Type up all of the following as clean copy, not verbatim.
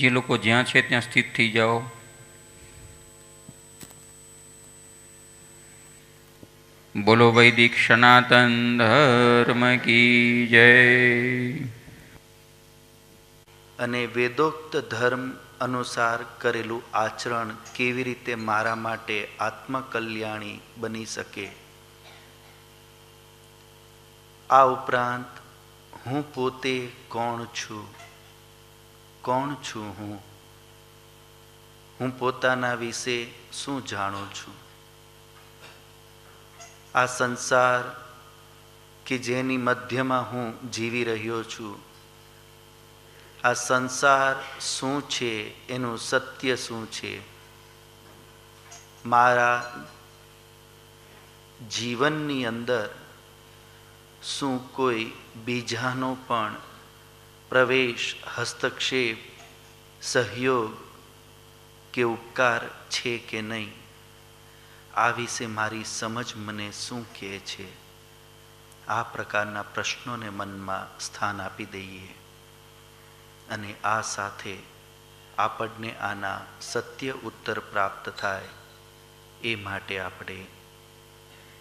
જે લોકો જ્યાં છે ત્યાં સ્થિત થઈ જાઓ. બોલો વૈદિક સનાતન ધર્મ કી જય. અને વેદોક્ત ધર્મ અનુસાર કરેલું આચરણ કેવી રીતે મારા માટે આત્મકલ્યાણી બની શકે. આ ઉપરાંત હું પોતે કોણ છું, કોણ છું હું પોતાના વિશે શું જાણું છું. આ સંસાર કે જેની મધ્યમાં હું જીવી રહ્યો છું, આ સંસાર શું છે, એનું સત્ય શું છે. મારા જીવનની અંદર શું કોઈ બીજાનો પણ પ્રવેશ, હસ્તક્ષેપ, સહયોગ કે ઉપકાર છે કે નહીં. આ વિશે મારી સમજ મને શું કહે છે. આ પ્રકારના પ્રશ્નોને મનમાં સ્થાન આપી દઈએ અને આ સાથે આપણને આના સત્ય ઉત્તર પ્રાપ્ત થાય એ માટે આપણે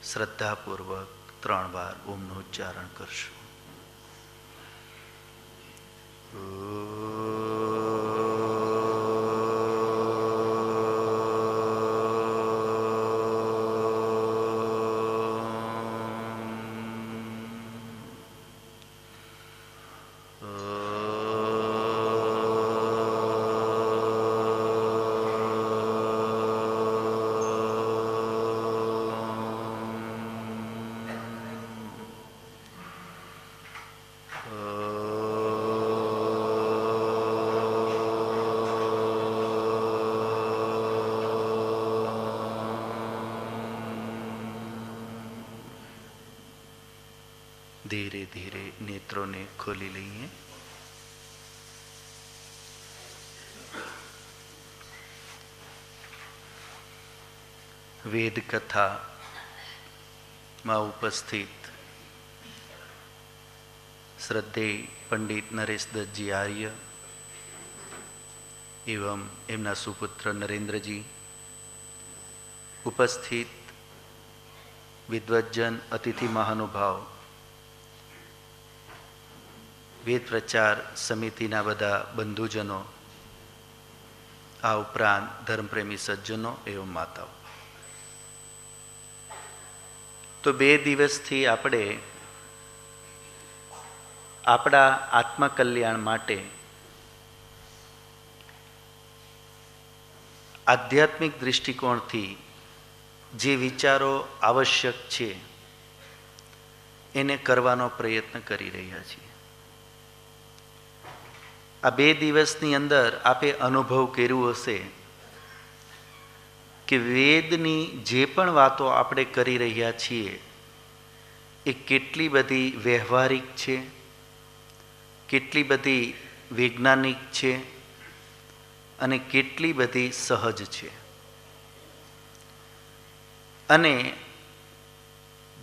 શ્રદ્ધાપૂર્વક 3 વાર ઓમનું ઉચ્ચારણ કરશું. ધીરે ધીરે નેત્રોને ખોલી લઈએ. વેદ કથામાં ઉપસ્થિત શ્રદ્ધેય પંડિત નરેશ દત્તજી આર્ય એવં એમના સુપુત્ર નરેન્દ્રજી, ઉપસ્થિત વિદ્વજ્જન અતિથિ મહાનુભાવ, વેદ પ્રચાર સમિતિના બધા બંધુજનો, આ ઉપરાંત ધર્મપ્રેમી સજ્જનો એવં માતાઓ. તો 2 દિવસથી આપણે આપણા આત્મકલ્યાણ માટે આધ્યાત્મિક દૃષ્ટિકોણથી જે વિચારો આવશ્યક છે એને કરવાનો પ્રયત્ન કરી રહ્યા છીએ. આ 2 દિવસની અંદર આપે અનુભવ કર્યું હશે કે વેદની જે પણ વાતો આપણે કરી રહ્યા છીએ એ કેટલી બધી વ્યવહારિક છે, કેટલી બધી વૈજ્ઞાનિક છે અને કેટલી બધી સહજ છે. અને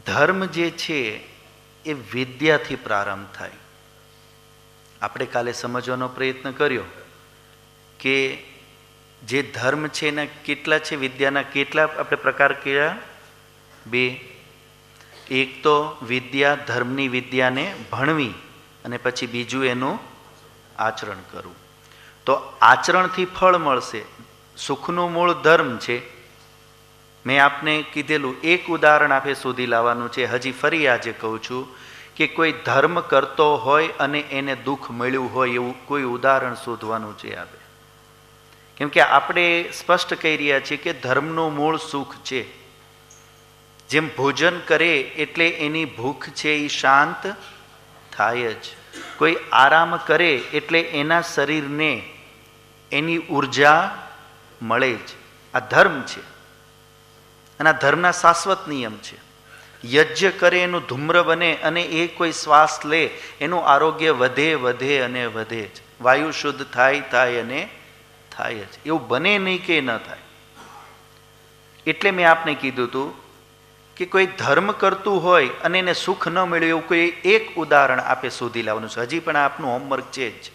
ધર્મ જે છે એ વિદ્યાથી પ્રારંભ થાય. આપણે કાલે સમજવાનો પ્રયત્ન કર્યો કે જે ધર્મ છે એના કેટલા છે, વિદ્યાના કેટલા આપણે પ્રકાર કર્યા? 2. એક તો વિદ્યા, ધર્મની વિદ્યાને ભણવી અને પછી બીજું એનું આચરણ કરવું. તો આચરણથી ફળ મળશે. સુખનું મૂળ ધર્મ છે. મેં આપને કીધેલું એક ઉદાહરણ આપે શોધી લાવવાનું છે. હજી ફરી આજે કહું છું કે કોઈ ધર્મ કરતો હોય અને એને દુઃખ મળ્યું હોય એવું કોઈ ઉદાહરણ શોધવાનું છે આપણે. કેમ કે આપણે સ્પષ્ટ કહી રહ્યા છીએ કે ધર્મનું મૂળ સુખ છે. જેમ ભોજન કરે એટલે એની ભૂખ છે એ શાંત થાય જ. કોઈ આરામ કરે એટલે એના શરીરને એની ઉર્જા મળે જ. આ ધર્મ છે અને આ ધર્મના શાશ્વત નિયમ છે. યજ્ઞ કરે એનું ધૂમ્ર બને અને એ કોઈ શ્વાસ લે એનું આરોગ્ય વધે વધે અને વધે જ. વાયુ શુદ્ધ થાય અને થાય જ. એવું બને નહીં કે ન થાય. એટલે મેં આપને કીધું હતું કે કોઈ ધર્મ કરતું હોય અને એને સુખ ન મળ્યું એવું કોઈ એક ઉદાહરણ આપે શોધી લાવવાનું છે. હજી પણ આપનું હોમવર્ક છે જ.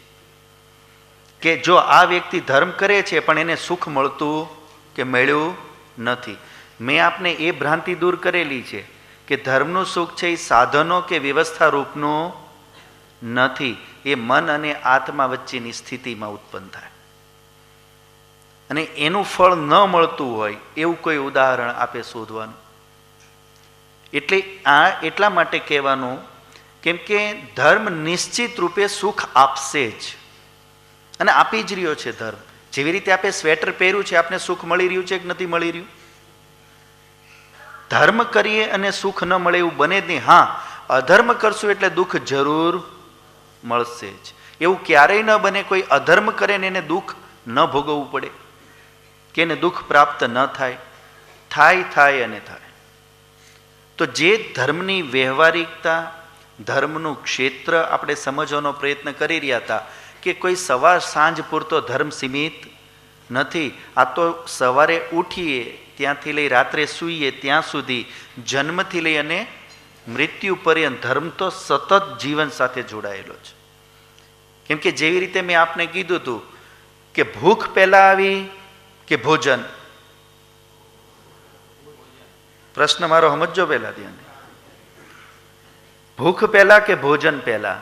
કે જો આ વ્યક્તિ ધર્મ કરે છે પણ એને સુખ મળતું કે મળ્યું નથી. મેં આપને એ ભ્રાંતિ દૂર કરેલી છે કે ધર્મનું સુખ છે એ સાધનો કે વ્યવસ્થા રૂપનું નથી, એ મન અને આત્મા વચ્ચેની સ્થિતિમાં ઉત્પન્ન થાય. અને એનું ફળ ન મળતું હોય એવું કોઈ ઉદાહરણ આપે શોધવાનું. એટલે આ એટલા માટે કહેવાનું કેમ કે ધર્મ નિશ્ચિત રૂપે સુખ આપશે જ, અને આપી જ રહ્યો છે ધર્મ. જેવી રીતે આપણે સ્વેટર પહેર્યું છે, આપને સુખ મળી રહ્યું છે કે નથી મળી રહ્યું? ધર્મ કરીએ અને સુખ ન મળે એવું બને જ નહીં. હા, અધર્મ કરશું એટલે દુઃખ જરૂર મળશે જ. એવું ક્યારેય ન બને કોઈ અધર્મ કરે ને એને દુઃખ ન ભોગવવું પડે, કે એને દુઃખ પ્રાપ્ત ન થાય. થાય અને થાય. તો જે ધર્મની વ્યવહારિકતા, ધર્મનું ક્ષેત્ર આપણે સમજવાનો પ્રયત્ન કરી રહ્યા હતા કે કોઈ સવાર સાંજ પૂરતો ધર્મ સીમિત નથી. આ તો સવારે ઉઠીએ ત્યાંથી લઈ રાત્રે સૂઈએ ત્યાં સુધી, જન્મથી લઈ અને મૃત્યુ પર્યંત ધર્મ તો સતત જીવન સાથે જોડાયેલો છે. કેમ કે જેવી રીતે મેં આપને કીધું હતું કે ભૂખ પહેલા આવી કે ભોજન? પ્રશ્ન મારો સમજો પહેલા ધ્યાન. ભૂખ પહેલા કે ભોજન પહેલા?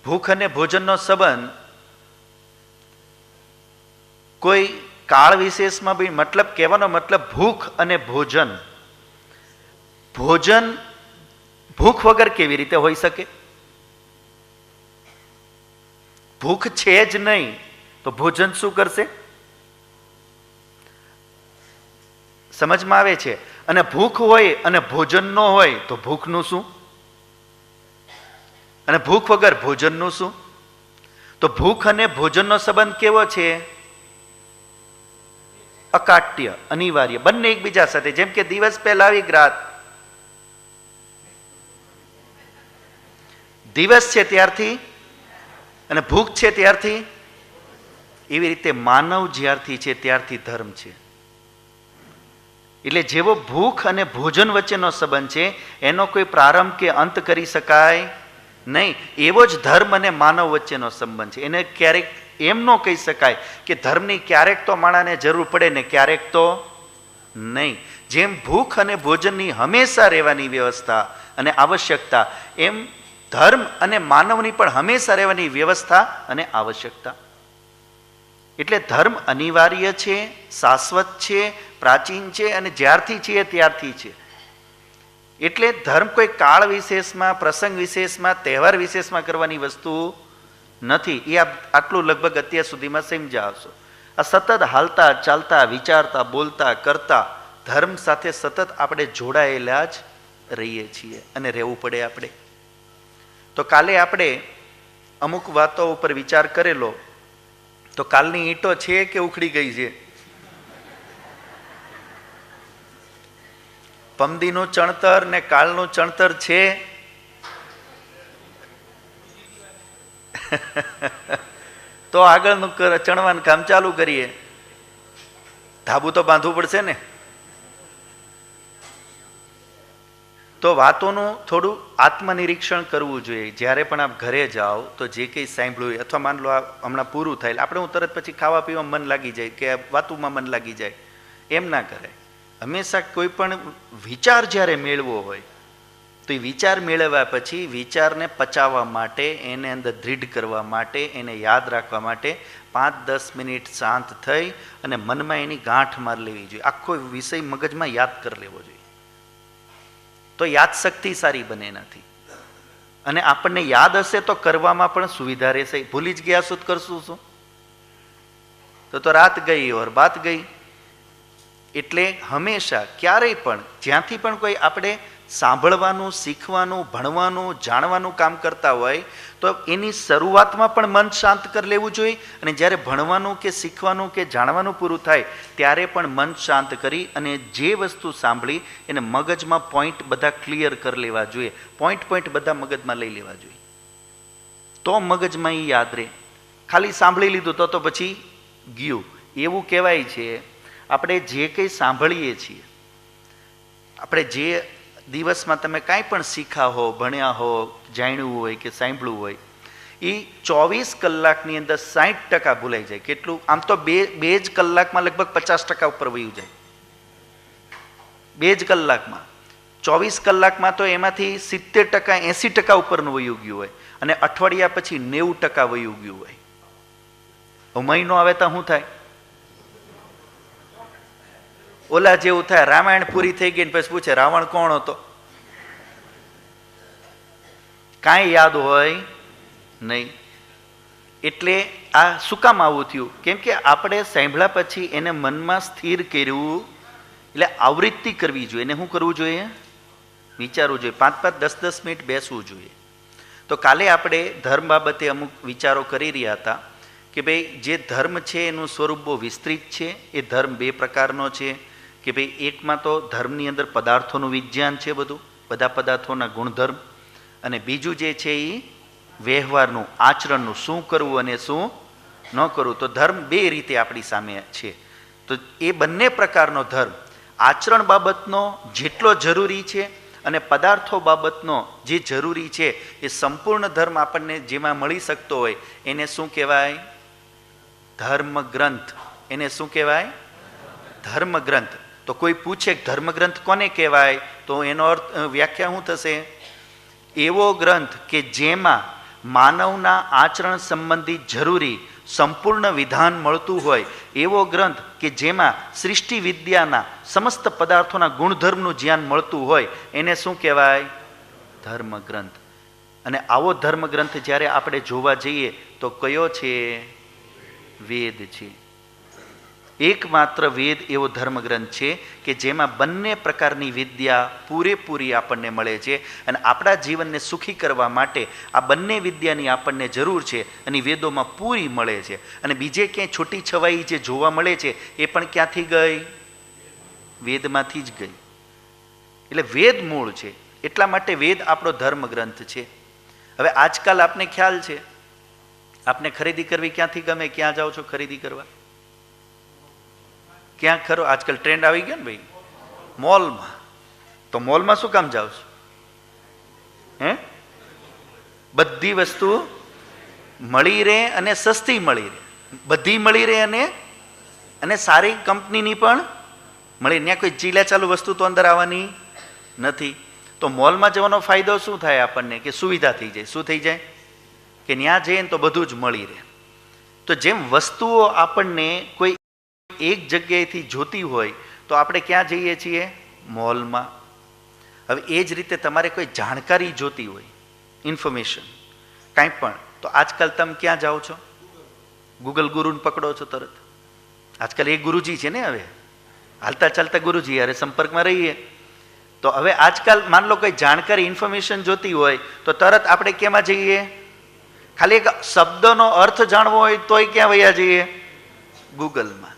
ભૂખ અને ભોજનનો સંબંધ કોઈ કાળ વિશેષમાં બી મતલબ કહેવાનો મતલબ ભૂખ અને ભોજન. ભોજન ભૂખ વગર કેવી રીતે હોઈ શકે? ભૂખ છે જ નહીં તો ભોજન શું કરશે? સમજમાં આવે છે? અને ભૂખ હોય અને ભોજન ન હોય તો ભૂખનું શું? અને ભૂખ વગર ભોજનનું શું? તો ભૂખ અને ભોજનનો સંબંધ કેવો છે? અકાટ્ય, અનિવાર્ય, બંને એકબીજા સાથે. જેમ કે દિવસ પહેલા આવી રાત, દિવસ છે ત્યારથી અને ભૂખ છે ત્યારથી. એવી રીતે માનવ જ્યારથી છે ત્યારથી ધર્મ છે. એટલે જેવો ભૂખ અને ભોજન વચ્ચેનો સંબંધ છે એનો કોઈ પ્રારંભ કે અંત કરી શકાય નહીં, એવો જ ધર્મ અને માનવ વચ્ચેનો સંબંધ છે. એને ક્યારેક એમ ન કહી શકાય કે ધર્મની ક્યારેક તો માણસને જરૂર પડે ને ક્યારેક તો નહીં. જેમ ભૂખ અને ભોજનની હંમેશા રહેવાની વ્યવસ્થા અને આવશ્યકતા, એમ ધર્મ અને માનવની પણ હંમેશા રહેવાની વ્યવસ્થા અને આવશ્યકતા. એટલે ધર્મ અનિવાર્ય છે, શાશ્વત છે, પ્રાચીન છે અને જ્યારથી છે ત્યારથી છે. એટલે ધર્મ કોઈ કાળ વિશેષમાં, પ્રસંગ વિશેષમાં, તહેવાર વિશેષમાં કરવાની વસ્તુ નથી. એ આટલું લગભગ અત્યાર સુધીમાં સમજ્યા હશો. આ સતત હાલતા ચાલતા, વિચારતા, બોલતા, કરતા ધર્મ સાથે સતત આપણે જોડાયેલા જ રહીએ છીએ અને રહેવું પડે આપણે. તો કાલે આપણે અમુક વાતો ઉપર વિચાર કરેલો. તો કાલની ઈંટો છે કે ઉખડી ગઈ છે? પમદીનું ચણતર ને કાલનું ચણતર છે? તો આગળનું ચણવાનું કામ ચાલુ કરીએ. ધાબુ તો બાંધવું પડશે ને. તો વાતોનું થોડું આત્મનિરીક્ષણ કરવું જોઈએ. જ્યારે પણ આપ ઘરે જાઓ તો જે કંઈ સાંભળ્યું, અથવા માન લો હમણાં પૂરું થાય આપણે હું તરત પછી ખાવા પીવામાં મન લાગી જાય કે વાતુમાં મન લાગી જાય, એમ ના કરાય. હંમેશા કોઈ પણ વિચાર જ્યારે મેળવો હોય તો એ વિચાર મેળવ્યા પછી વિચારને પચાવવા માટે, એને અંદર દૃઢ કરવા માટે, એને યાદ રાખવા માટે 5-10 મિનિટ શાંત થઈ અને મનમાં એની ગાંઠ માર લેવી જોઈએ. આખો વિષય મગજમાં યાદ કરી લેવો જોઈએ. તો યાદશક્તિ સારી બને નથી. અને આપણને યાદ હશે તો કરવામાં પણ સુવિધા રહેશે. ભૂલી જ ગયા શું કરશું શું? તો રાત ગઈ ઓર બાત ગઈ. એટલે હંમેશા ક્યારેય પણ જ્યાંથી પણ કોઈ આપણે સાંભળવાનું, શીખવાનું, ભણવાનું, જાણવાનું કામ કરતા હોય તો એની શરૂઆતમાં પણ મન શાંત કરી લેવું જોઈએ. અને જ્યારે ભણવાનું કે શીખવાનું કે જાણવાનું પૂરું થાય ત્યારે પણ મન શાંત કરી અને જે વસ્તુ સાંભળી એને મગજમાં પોઈન્ટ બધા ક્લિયર કરી લેવા જોઈએ. પોઈન્ટ બધા મગજમાં લઈ લેવા જોઈએ. તો મગજમાં એ યાદ રહે. ખાલી સાંભળી લીધું તો પછી ગયું. એવું કહેવાય છે આપણે જે કંઈ સાંભળીએ છીએ, આપણે જે દિવસમાં તમે કાંઈ પણ શીખ્યા હો, ભણ્યા હો, જાણ્યું હોય કે સાંભળ્યું હોય, એ 24 કલાકની અંદર 60% ભૂલાઈ જાય. કેટલું? આમ તો બે જ કલાકમાં લગભગ 50% ઉપર વયું જાય. 2 જ કલાકમાં. 24 કલાકમાં તો એમાંથી 70% 80% ઉપરનું વયું ગયું હોય, અને અઠવાડિયા પછી 90% વયું ગયું હોય. હવે મહિનો આવે તો શું થાય? ઓલા જેવું થાય, રામાયણ પૂરી થઈ ગઈ ને પછી પૂછે રાવણ કોણ હતો? કાંઈ યાદ હોય નહીં. એટલે આ શું કામ આવું થયું? કેમ કે આપણે સાંભળ્યા પછી એને મનમાં સ્થિર કર્યું, એટલે આવૃત્તિ કરવી જોઈએ. એને શું કરવું જોઈએ? વિચારવું જોઈએ. 5-5, 10-10 મિનિટ બેસવું જોઈએ. તો કાલે આપણે ધર્મ બાબતે અમુક વિચારો કરી રહ્યા હતા કે ભાઈ જે ધર્મ છે એનું સ્વરૂપ બહુ વિસ્તૃત છે. એ ધર્મ 2 પ્રકારનો છે કે ભાઈ એકમાં તો ધર્મની અંદર પદાર્થોનું વિજ્ઞાન છે, બધું બધા પદાર્થોના ગુણધર્મ, અને બીજું જે છે એ વ્યવહારનું, આચરણનું, શું કરવું અને શું ન કરવું. તો ધર્મ 2 રીતે આપણી સામે છે. તો એ બંને પ્રકારનો ધર્મ આચરણ બાબતનો જેટલો જરૂરી છે અને પદાર્થો બાબતનો જે જરૂરી છે એ સંપૂર્ણ ધર્મ આપણને જેમાં મળી શકતો હોય એને શું કહેવાય? ધર્મ ગ્રંથ. એને શું કહેવાય? ધર્મ ગ્રંથ. તો કોઈ પૂછે ધર્મ ગ્રંથ કોને કહેવાય? તો એનો અર્થ, વ્યાખ્યા શું થશે? એવો ગ્રંથ કે જેમાં માનવના આચરણ સંબંધી જરૂરી સંપૂર્ણ વિધાન મળતું હોય, એવો ગ્રંથ કે જેમાં સૃષ્ટિ વિદ્યાના સમસ્ત પદાર્થોના ગુણધર્મનું જ્ઞાન મળતું હોય, એને શું કહેવાય? ધર્મ ગ્રંથ. અને આવો ધર્મ ગ્રંથ જ્યારે આપણે જોવા જઈએ તો કયો છે? વેદ છે. એકમાત્ર વેદ એવો ધર્મ ગ્રંથ છે કે જેમાં બંને પ્રકારની વિદ્યા પૂરેપૂરી આપણને મળે છે. અને આપણા જીવનને સુખી કરવા માટે આ બંને વિદ્યાની આપણને જરૂર છે, અને વેદોમાં પૂરી મળે છે. અને બીજે ક્યાંય છૂટી છવાઈ જે જોવા મળે છે એ પણ ક્યાંથી ગઈ? વેદમાંથી જ ગઈ. એટલે વેદ મૂળ છે. એટલા માટે વેદ આપણો ધર્મ ગ્રંથ છે. હવે આજકાલ આપને ખ્યાલ છે, આપને ખરીદી કરવી ક્યાંથી ગમે? ક્યાં જાઓ છો ખરીદી કરવા? ક્યાં ખરો? આજકાલ ટ્રેન્ડ આવી ગયો ને ભાઈ, મોલમાં. તો મોલમાં શું કામ જાઓ છો? હે? બધી વસ્તુ મળી રહે અને સસ્તી મળી રહે, બધી મળી રહે અને સારી કંપનીની પણ મળી. ત્યાં કોઈ ચીલા ચાલુ વસ્તુ તો અંદર આવવાની નથી. તો મોલમાં જવાનો ફાયદો શું થાય આપણને? કે સુવિધા થઈ જાય. શું થઈ જાય? કે ત્યાં જઈએ ને તો બધું જ મળી રહે. તો જેમ વસ્તુઓ આપણને કોઈ એક જગ્યાએથી જોતી હોય તો આપણે ક્યાં જઈએ છીએ? મોલમાં. હવે એ જ રીતે તમારે કોઈ જાણકારી જોતી હોય, ઇન્ફોર્મેશન કાંઈ પણ, તો આજકાલ તમે ક્યાં જાઓ છો? ગૂગલ ગુરુને પકડો છો તરત. આજકાલ એ ગુરુજી છે ને, હવે હાલતા ચાલતા ગુરુજી યારે સંપર્કમાં રહીએ. તો હવે આજકાલ માન લો કોઈ જાણકારી, ઇન્ફોર્મેશન જોતી હોય તો તરત આપણે કેમાં જઈએ? ખાલી એક શબ્દનો અર્થ જાણવો હોય તોય ક્યાં વયા જઈએ? ગૂગલમાં.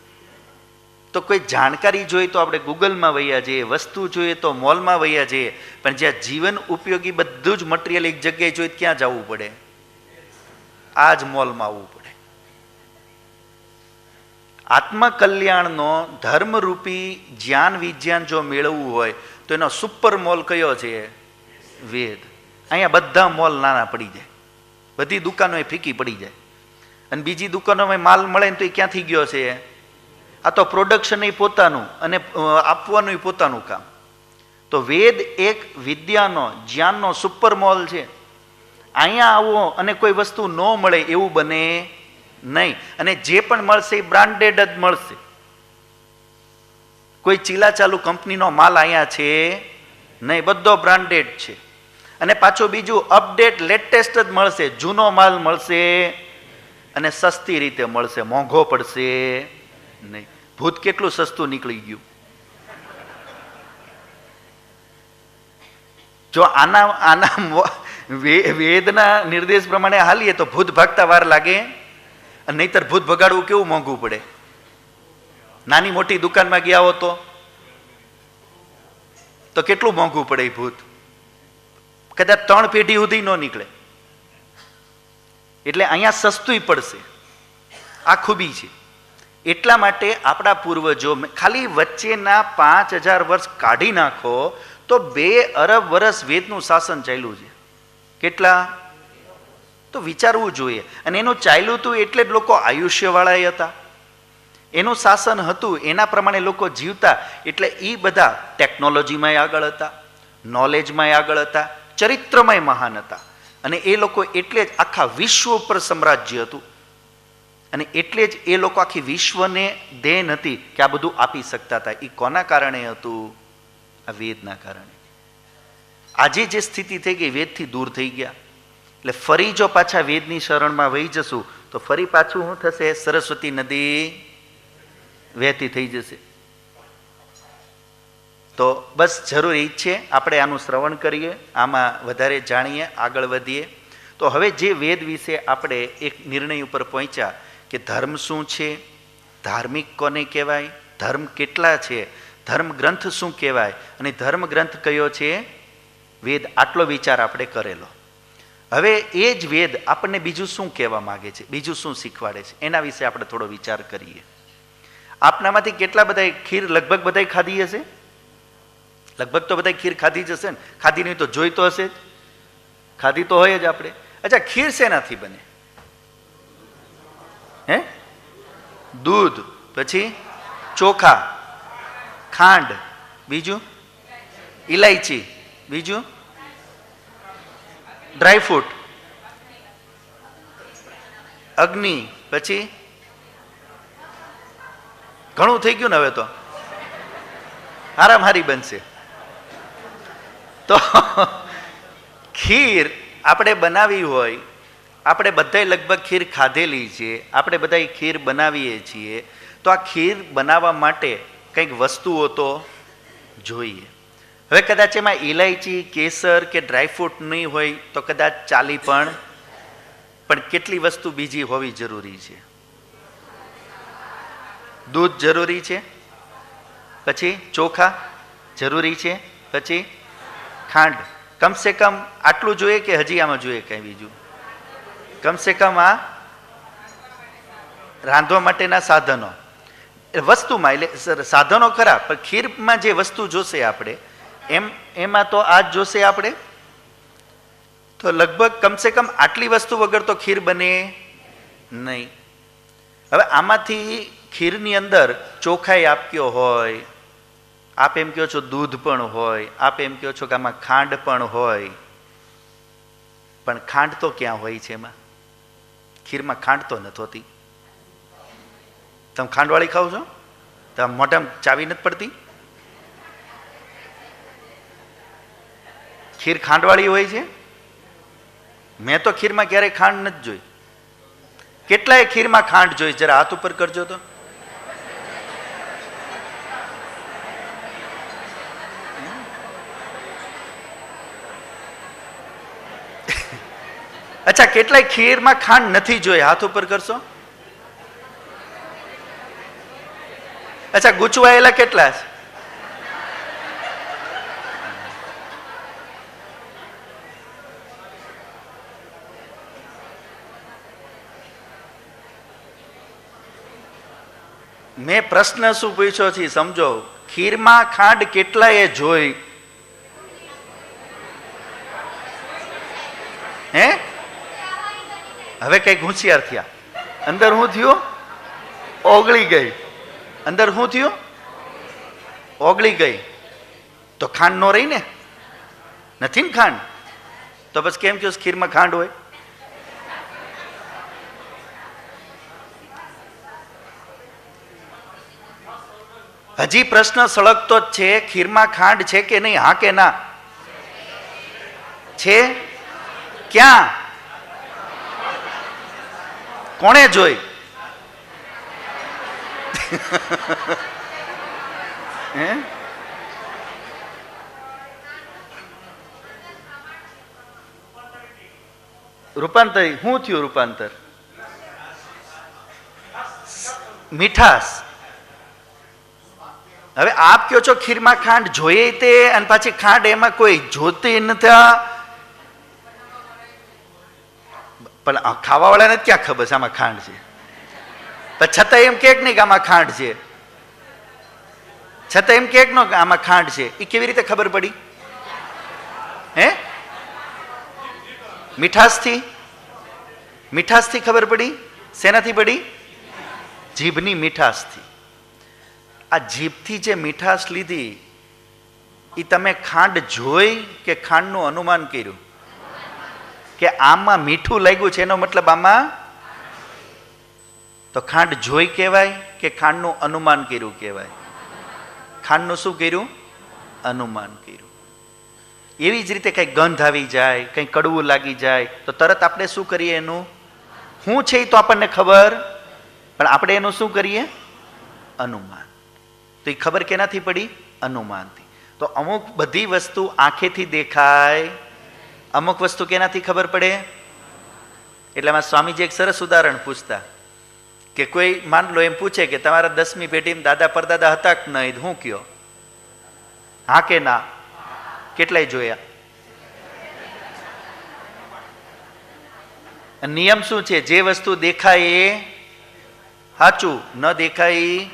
તો કોઈ જાણકારી જોઈએ તો આપણે ગૂગલમાં વયા જઈએ, વસ્તુ જોઈએ તો મોલમાં વયા જઈએ. પણ જ્યાં જીવન ઉપયોગી બધું જ મટીરિયલ એક જગ્યાએ જોઈએ ક્યાં જવું પડે? આ જ મોલમાં આવવું પડે. આત્મકલ્યાણનો ધર્મરૂપી જ્ઞાન વિજ્ઞાન જો મેળવવું હોય તો એનો સુપર મોલ કયો છે? વેદ. અહીંયા બધા મોલ નાના પડી જાય, બધી દુકાનો એ ફીકી પડી જાય, અને બીજી દુકાનોમાં માલ મળે ને તો એ ક્યાંથી ગયો છે? આ તો પ્રોડક્શન એ પોતાનું અને આપવાનું પોતાનું કામ. તો વેદ એક વિદ્યાનો, જ્ઞાનનો સુપર મોલ છે. અહીંયા આવો અને કોઈ વસ્તુ ન મળે એવું બને નહીં. અને જે પણ મળશે એ બ્રાન્ડેડ જ મળશે. કોઈ ચીલા ચાલુ કંપનીનો માલ અહીંયા છે નહીં, બધો બ્રાન્ડેડ છે. અને પાછું બીજું અપડેટ, લેટેસ્ટ જ મળશે. જૂનો માલ મળશે અને સસ્તી રીતે મળશે, મોંઘો પડશે નહીં. ભૂત કેટલું સસ્તું નીકળી ગયું! જો આના વેદના નિર્દેશ પ્રમાણે હાલીએ તો ભૂત ભાગતા વાર લાગે, અને નહીતર ભૂત ભગાડવું કેવું મોંઘું પડે. નાની મોટી દુકાનમાં ગયા હો તો કેટલું મોંઘું પડે એ ભૂત. કદાચ 3 પેઢી સુધી ન નીકળે. એટલે અહીંયા સસ્તું પડશે. આ ખૂબી છે. એટલા માટે આપણા પૂર્વજો ખાલી વચ્ચેના 5000 વર્ષ કાઢી નાખો તો 2 અરબ વર્ષ વેદનું શાસન ચાલ્યું છે. કેટલા? તો વિચારવું જોઈએ. અને એનું ચાલ્યું હતું એટલે જ લોકો આયુષ્યવાળા હતા. એનું શાસન હતું, એના પ્રમાણે લોકો જીવતા, એટલે એ બધા ટેકનોલોજીમાં આગળ હતા, નોલેજમાં આગળ હતા, ચરિત્રમય મહાન હતા. અને એ લોકો એટલે જ આખા વિશ્વ ઉપર સામ્રાજ્ય હતું. અને એટલે જ એ લોકો આખી વિશ્વને દેન હતી કે આ બધું આપી શકતા હતા. એ કોના કારણે હતું? આ વેદના કારણે. આજે જે સ્થિતિ થઈ ગઈ, વેદથી દૂર થઈ ગયા. એટલે ફરી જો પાછા વેદની શરણમાં વહી જશું તો ફરી પાછું શું થશે? સરસ્વતી નદી વહેતી થઈ જશે. તો બસ જરૂરી છે આપણે આનું શ્રવણ કરીએ, આમાં વધારે જાણીએ, આગળ વધીએ. તો હવે જે વેદ વિશે આપણે એક નિર્ણય ઉપર પહોંચ્યા કે ધર્મ શું છે, ધાર્મિક કોને કહેવાય, ધર્મ કેટલા છે, ધર્મ ગ્રંથ શું કહેવાય અને ધર્મ ગ્રંથ કયો છે? વેદ. આટલો વિચાર આપણે કરેલો. હવે એ જ વેદ આપણને બીજું શું કહેવા માગે છે, બીજું શું શીખવાડે છે, એના વિશે આપણે થોડો વિચાર કરીએ. આપનામાંથી કેટલા બધા ખીર લગભગ બધા ખાધી હશે? લગભગ તો બધા ખીર ખાધી જ હશે ને? ખાધી નહીં તો જોઈ તો હશે જ. ખાધી તો હોય જ આપણે. અચ્છા, ખીર શેનાથી બને? હે? દૂધ, પછી ચોખા, ખાંડ, બીજું ઇલાયચી, બીજું ડ્રાયફ્રૂટ, અગ્નિ, પછી ઘણું થઈ ગયું ને. હવે તો હારામારી બનશે. તો ખીર આપણે બનાવી હોય, આપણે બધાય લગભગ ખીર ખાધેલી છે, આપણે બધા ખીર બનાવીએ છીએ. તો આ ખીર બનાવવા માટે કંઈક વસ્તુઓ તો જોઈએ. હવે કદાચ એમાં ઇલાયચી, કેસર કે ડ્રાયફ્રૂટ નહીં હોય તો કદાચ ચાલી, પણ કેટલી વસ્તુ બીજી હોવી જરૂરી છે? દૂધ જરૂરી છે, પછી ચોખા જરૂરી છે, પછી ખાંડ. કમસે કમ આટલું જોઈએ કે હજી આમાં જોઈએ કંઈ બીજું? કમસે કમ આ રાંધવા માટેના સાધનો, વસ્તુમાં, એટલે સાધનો ખરા, પણ ખીરમાં જે વસ્તુ જોશે આપણે એમાં તો આ જ જોશે આપણે. તો લગભગ કમસે કમ આટલી વસ્તુ વગર તો ખીર બને નહીં. હવે આમાંથી ખીરની અંદર ચોખાઈ આપ કયો હોય, આપ એમ કહો છો દૂધ પણ હોય, આપ એમ કહો છો કે આમાં ખાંડ પણ હોય, પણ ખાંડ તો ક્યાં હોય છે એમાં? ખીરમાં ખાંડ તો નથી હોતી. તમે ખાંડવાળી ખાવ છો? તમે મોઢામાં ચાવી નથી પડતી? ખીર ખાંડવાળી હોય છે? મેં તો ખીરમાં ક્યારેય ખાંડ નથી જોઈ. કેટલાય ખીરમાં ખાંડ જોઈ? જરા હાથ ઉપર કરજો તો. અચ્છા, કેટલાય ખીરમાં ખાંડ નથી જોઈ? હાથ ઉપર કરશો. અચ્છા, ગૂંચવાયેલા કેટલા છે? મેં પ્રશ્ન શું પૂછ્યો છે સમજો. ખીરમાં ખાંડ કેટલાય જોઈ? હે? હવે કઈક હોશિયાર થયા. અંદર શું થયું? ઓગળી ગઈ. અંદર શું થયું? ઓગળી ગઈ. તો ખાંડ નો રહી ને? નથી ને ખાંડ? તો બસ કેમ કહ્યું ખીરમાં ખાંડ હોય? હજી પ્રશ્ન સળગતો જ છે. ખીરમાં ખાંડ છે કે નહીં? હા કે ના? છે. ક્યાં? કોણે જોઈ? હે? રૂપાંતર શું થયું? રૂપાંતર મીઠાશ. હવે આપ કયો છો ખીરમાં ખાંડ જોઈએ તે, અને પાછી ખાંડ એમાં કોઈ જોતી નથી. પણ ખાવા વાળાને ક્યાં ખબર છે આમાં ખાંડ છે? પણ છતાં એમ કે નહીં કે આમાં ખાંડ છે. છતાં એમ કે આમાં ખાંડ છે. એ કેવી રીતે ખબર પડી? હે? મીઠાશથી? મીઠાશથી ખબર પડી? શેનાથી પડી? જીભની મીઠાશથી. આ જીભથી જે મીઠાશ લીધી એ તમે ખાંડ જોઈ કે ખાંડનું અનુમાન કર્યું? કે આમાં મીઠું લાગ્યું છે એનો મતલબ આમાં તો ખાંડ જોઈ કહેવાય કે ખાંડનું અનુમાન કર્યું કહેવાય? ખાંડનું શું કર્યું? અનુમાન કર્યું. એવી જ રીતે કંઈ ગંધ આવી જાય, કંઈ કડવું લાગી જાય તો તરત આપણે શું કરીએ? એનું શું છે એ તો આપણને ખબર, પણ આપણે એનું શું કરીએ? અનુમાન. તો એ ખબર કેનાથી પડી? અનુમાનથી. તો અમુક બધી વસ્તુ આંખેથી દેખાય, અમુક વસ્તુ કેનાથી ખબર પડે? એટલે એમાં સ્વામીજી એક સરસ ઉદાહરણ પૂછતા કે કોઈ માન લો એમ પૂછે કે તમારા 10મી પેઢીમાં દાદા પરદાદા હતા કે નહીં? હું કયો? હા કે ના? કેટલાય જોયા? નિયમ શું છે? જે વસ્તુ દેખાય એ સાચું, ન દેખાય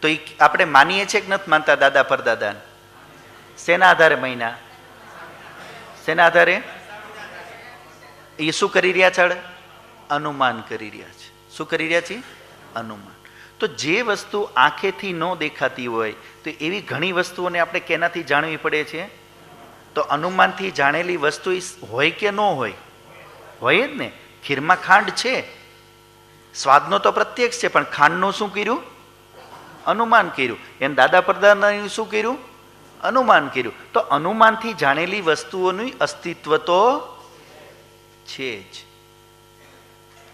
તો એ આપણે માનીએ છીએ કે નથી માનતા? દાદા પરદાદા શેના આધારે માન્યા? શેના આધારે? એ શું કરી રહ્યા છે? અનુમાન કરી રહ્યા છે. શું કરી રહ્યા છે? અનુમાન. તો જે વસ્તુ આંખેથી ન દેખાતી હોય તો એવી ઘણી વસ્તુઓને આપણે કેનાથી જાણવી પડે છે? તો અનુમાનથી જાણેલી વસ્તુ હોય કે ન હોય? હોય જ ને. ખીરમાં ખાંડ છે, સ્વાદનો તો પ્રત્યક્ષ છે, પણ ખાંડનું શું કર્યું? અનુમાન કર્યું. એમ દાદા પરદાદાનું શું કર્યું? અનુમાન કર્યું. તો અનુમાનથી જાણેલી વસ્તુઓનું અસ્તિત્વ તો છે જ.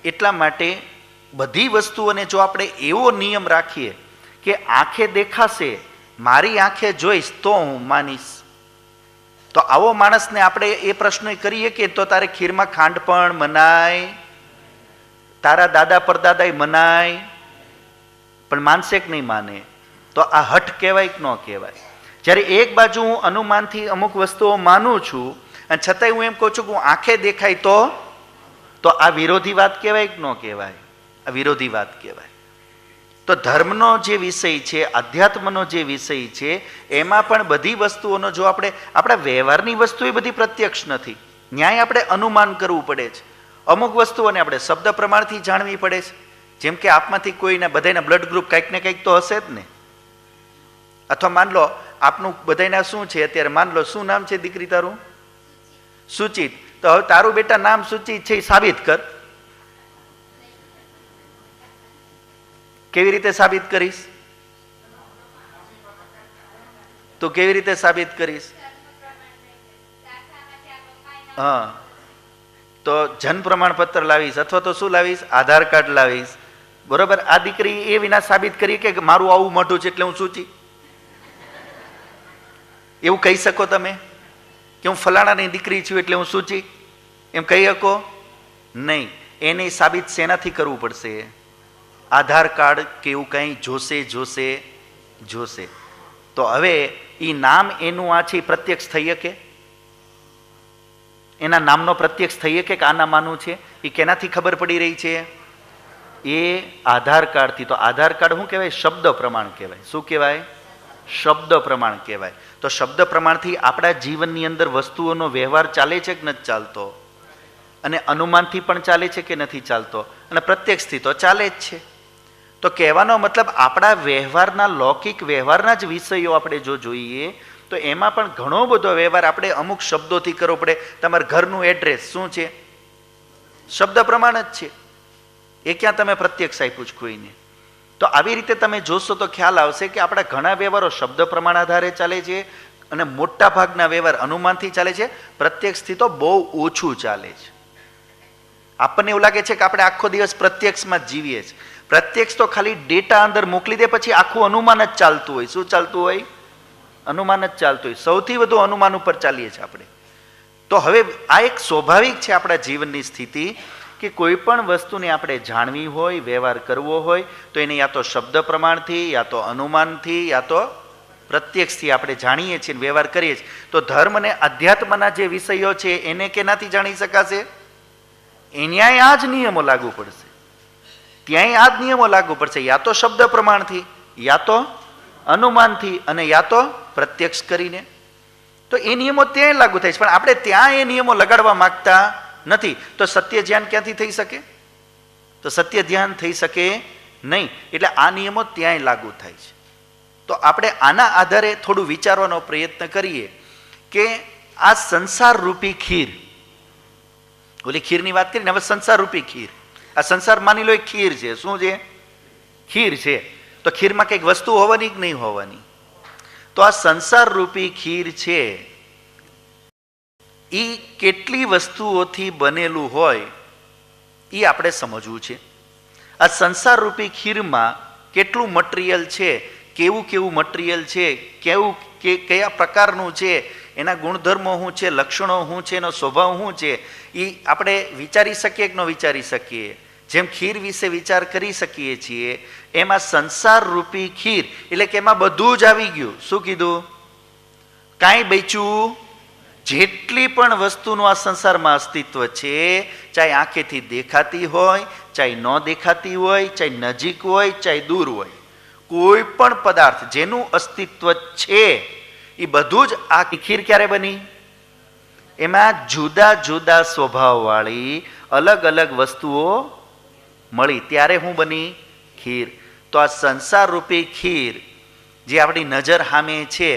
એટલા માટે બધી વસ્તુઓને જો આપણે એવો નિયમ રાખીએ કે આંખે દેખાશે, મારી આંખે જોઈશ તો હું માનીશ, તો આવો માણસને આપણે એ પ્રશ્ન કરીએ કે તો તારે ખીરમાં ખાંડ પણ મનાય, તારા દાદા પરદાદાય મનાય, પણ માનશે કે નહીં માને? તો આ હઠ કહેવાય કે ન કહેવાય? જ્યારે એક બાજુ હું અનુમાનથી અમુક વસ્તુઓ માનું છું અને છતાંય હું એમ કહું છું કે હું આંખે દેખાય તો આ વિરોધી વાત કહેવાય કે ન કહેવાય? આ વિરોધી વાત કહેવાય. તો ધર્મનો જે વિષય છે, અધ્યાત્મનો જે વિષય છે, એમાં પણ બધી વસ્તુઓનો જો આપણા વ્યવહારની વસ્તુ એ બધી પ્રત્યક્ષ નથી. ન્યાય આપણે અનુમાન કરવું પડે છે. અમુક વસ્તુઓને આપણે શબ્દ પ્રમાણથી જાણવી પડે છે. જેમ કે આપમાંથી કોઈના બધાના બ્લડ ગ્રુપ કંઈક ને કંઈક તો હશે જ ને. અથવા માન લો આપનું બધાના શું છે અત્યારે? માન લો શું નામ છે દીકરી તારું? સુચિત. તો હવે તારું બેટા નામ સુચિત છે એ સાબિત કર. કેવી રીતે સાબિત કરીશ? તો કેવી રીતે સાબિત કરીશ? હા, તો જન્મ પ્રમાણપત્ર લાવીશ અથવા તો શું લાવીશ? આધાર કાર્ડ લાવીશ. બરોબર. આ દીકરી એ વિના સાબિત કરી કે મારું આવું મોઢું છે એટલે હું સૂચી? એવું કહી શકો તમે કે હું ફલાણાની દીકરી છું એટલે હું સૂચી? એમ કહી શકો નહીં. એને સાબિત શેનાથી કરવું પડશે? આધાર કાર્ડ કે એવું કંઈ જોશે. તો હવે એ નામ એનું આ છે પ્રત્યક્ષ થઈ શકે? એના નામનો પ્રત્યક્ષ થઈ શકે કે આના માનું છે? એ કેનાથી ખબર પડી રહી છે? એ આધાર કાર્ડથી. તો આધાર કાર્ડ શું કહેવાય? શબ્દ પ્રમાણ કહેવાય. શું કહેવાય? શબ્દ પ્રમાણ કહેવાય. તો શબ્દ પ્રમાણથી આપણા જીવનની અંદર વસ્તુઓનો વ્યવહાર ચાલે છે કે નથી ચાલતો? અને અનુમાનથી પણ ચાલે છે કે નથી ચાલતો? અને પ્રત્યક્ષથી તો ચાલે જ છે. તો કહેવાનો મતલબ આપણા વ્યવહારના, લૌકિક વ્યવહારના જ વિષયો આપણે જો જોઈએ તો એમાં પણ ઘણો બધો વ્યવહાર આપણે અમુક શબ્દોથી કરવો પડે. તમારા ઘરનું એડ્રેસ શું છે? શબ્દ પ્રમાણ જ છે. એ ક્યાં તમે પ્રત્યક્ષ આપ્યું છે કોઈને? તો આવી રીતે તમે જોશો તો ખ્યાલ આવશે કે આપણા ઘણા વ્યવહારો શબ્દ પ્રમાણ આધારે ચાલે છે અને મોટા ભાગના વ્યવહાર અનુમાનથી ચાલે છે. પ્રત્યક્ષથી તો બહુ ઓછું ચાલે છે. આપણને એવું લાગે છે કે આપણે આખો દિવસ પ્રત્યક્ષમાં જ જીવીએ છીએ. પ્રત્યક્ષ તો ખાલી ડેટા અંદર મોકલી દે પછી આખું અનુમાન જ ચાલતું હોય. શું ચાલતું હોય? અનુમાન જ ચાલતું હોય. સૌથી વધુ અનુમાન ઉપર ચાલીએ છીએ આપણે. તો હવે આ એક સ્વાભાવિક છે આપણા જીવનની સ્થિતિ કે કોઈ પણ વસ્તુને આપણે જાણવી હોય, વ્યવહાર કરવો હોય તો એને યા તો શબ્દ પ્રમાણથી, યા તો અનુમાનથી, યા તો પ્રત્યક્ષથી આપણે જાણીએ છીએ, વ્યવહાર કરીએ છીએ. તો ધર્મ અને અધ્યાત્મના જે વિષયો છે એને કેનાથી જાણી શકાશે? એન્યાય આ જ નિયમો લાગુ પડશે. ત્યાંય આ જ નિયમો લાગુ પડશે. યા તો શબ્દ પ્રમાણથી, યા તો અનુમાનથી, અને યા તો પ્રત્યક્ષ કરીને. તો એ નિયમો ત્યાં લાગુ થાય છે, પણ આપણે ત્યાં એ નિયમો લગાડવા માંગતા નથી. તો સત્ય ધ્યાન ક્યાંથી થઈ શકે? તો સત્ય ધ્યાન થઈ શકે નહીં. એટલે આ નિયમો ત્યાંય લાગુ થાય છે. તો આપણે આના આધારે થોડું વિચારવાનો પ્રયત્ન કરીએ કે આ સંસાર રૂપી ખીર, ઓલી ખીરની વાત કરીને હવે સંસાર રૂપી ખીર, આ સંસાર માની લો એક ખીર છે. શું છે? ખીર છે. તો ખીરમાં કંઈક વસ્તુ હોવાની કે નહીં હોવાની? તો આ સંસાર રૂપી ખીર છે એ કેટલી વસ્તુઓથી બનેલું હોય એ આપણે સમજવું છે. આ સંસાર રૂપી ખીરમાં કેટલું મટીરિયલ છે, કેવું કેવું મટીરિયલ છે, કેવું કયા પ્રકારનું છે, એના ગુણધર્મો શું છે, લક્ષણો શું છે, એનો સ્વભાવ શું છે, એ આપણે વિચારી શકીએ કે ન વિચારી શકીએ? જેમ ખીર વિશે વિચાર કરી શકીએ છીએ એમાં સંસાર રૂપી ખીર એટલે કે એમાં બધું જ આવી ગયું. શું કીધું? કાંઈ બચ્યું? જેટલી પણ વસ્તુનું આ સંસારમાં અસ્તિત્વ છે, ચાહે આંખેથી દેખાતી હોય, ચાહે ન દેખાતી હોય, ચાહે નજીક હોય, ચાહે દૂર હોય, કોઈ પણ પદાર્થ જેનું અસ્તિત્વ છે એ બધું જ આ ખીર ક્યારે બની? એમાં જુદા જુદા સ્વભાવવાળી અલગ અલગ વસ્તુઓ મળી ત્યારે હું બની? ખીર. તો આ સંસાર રૂપી ખીર જે આપણી નજર સામે છે,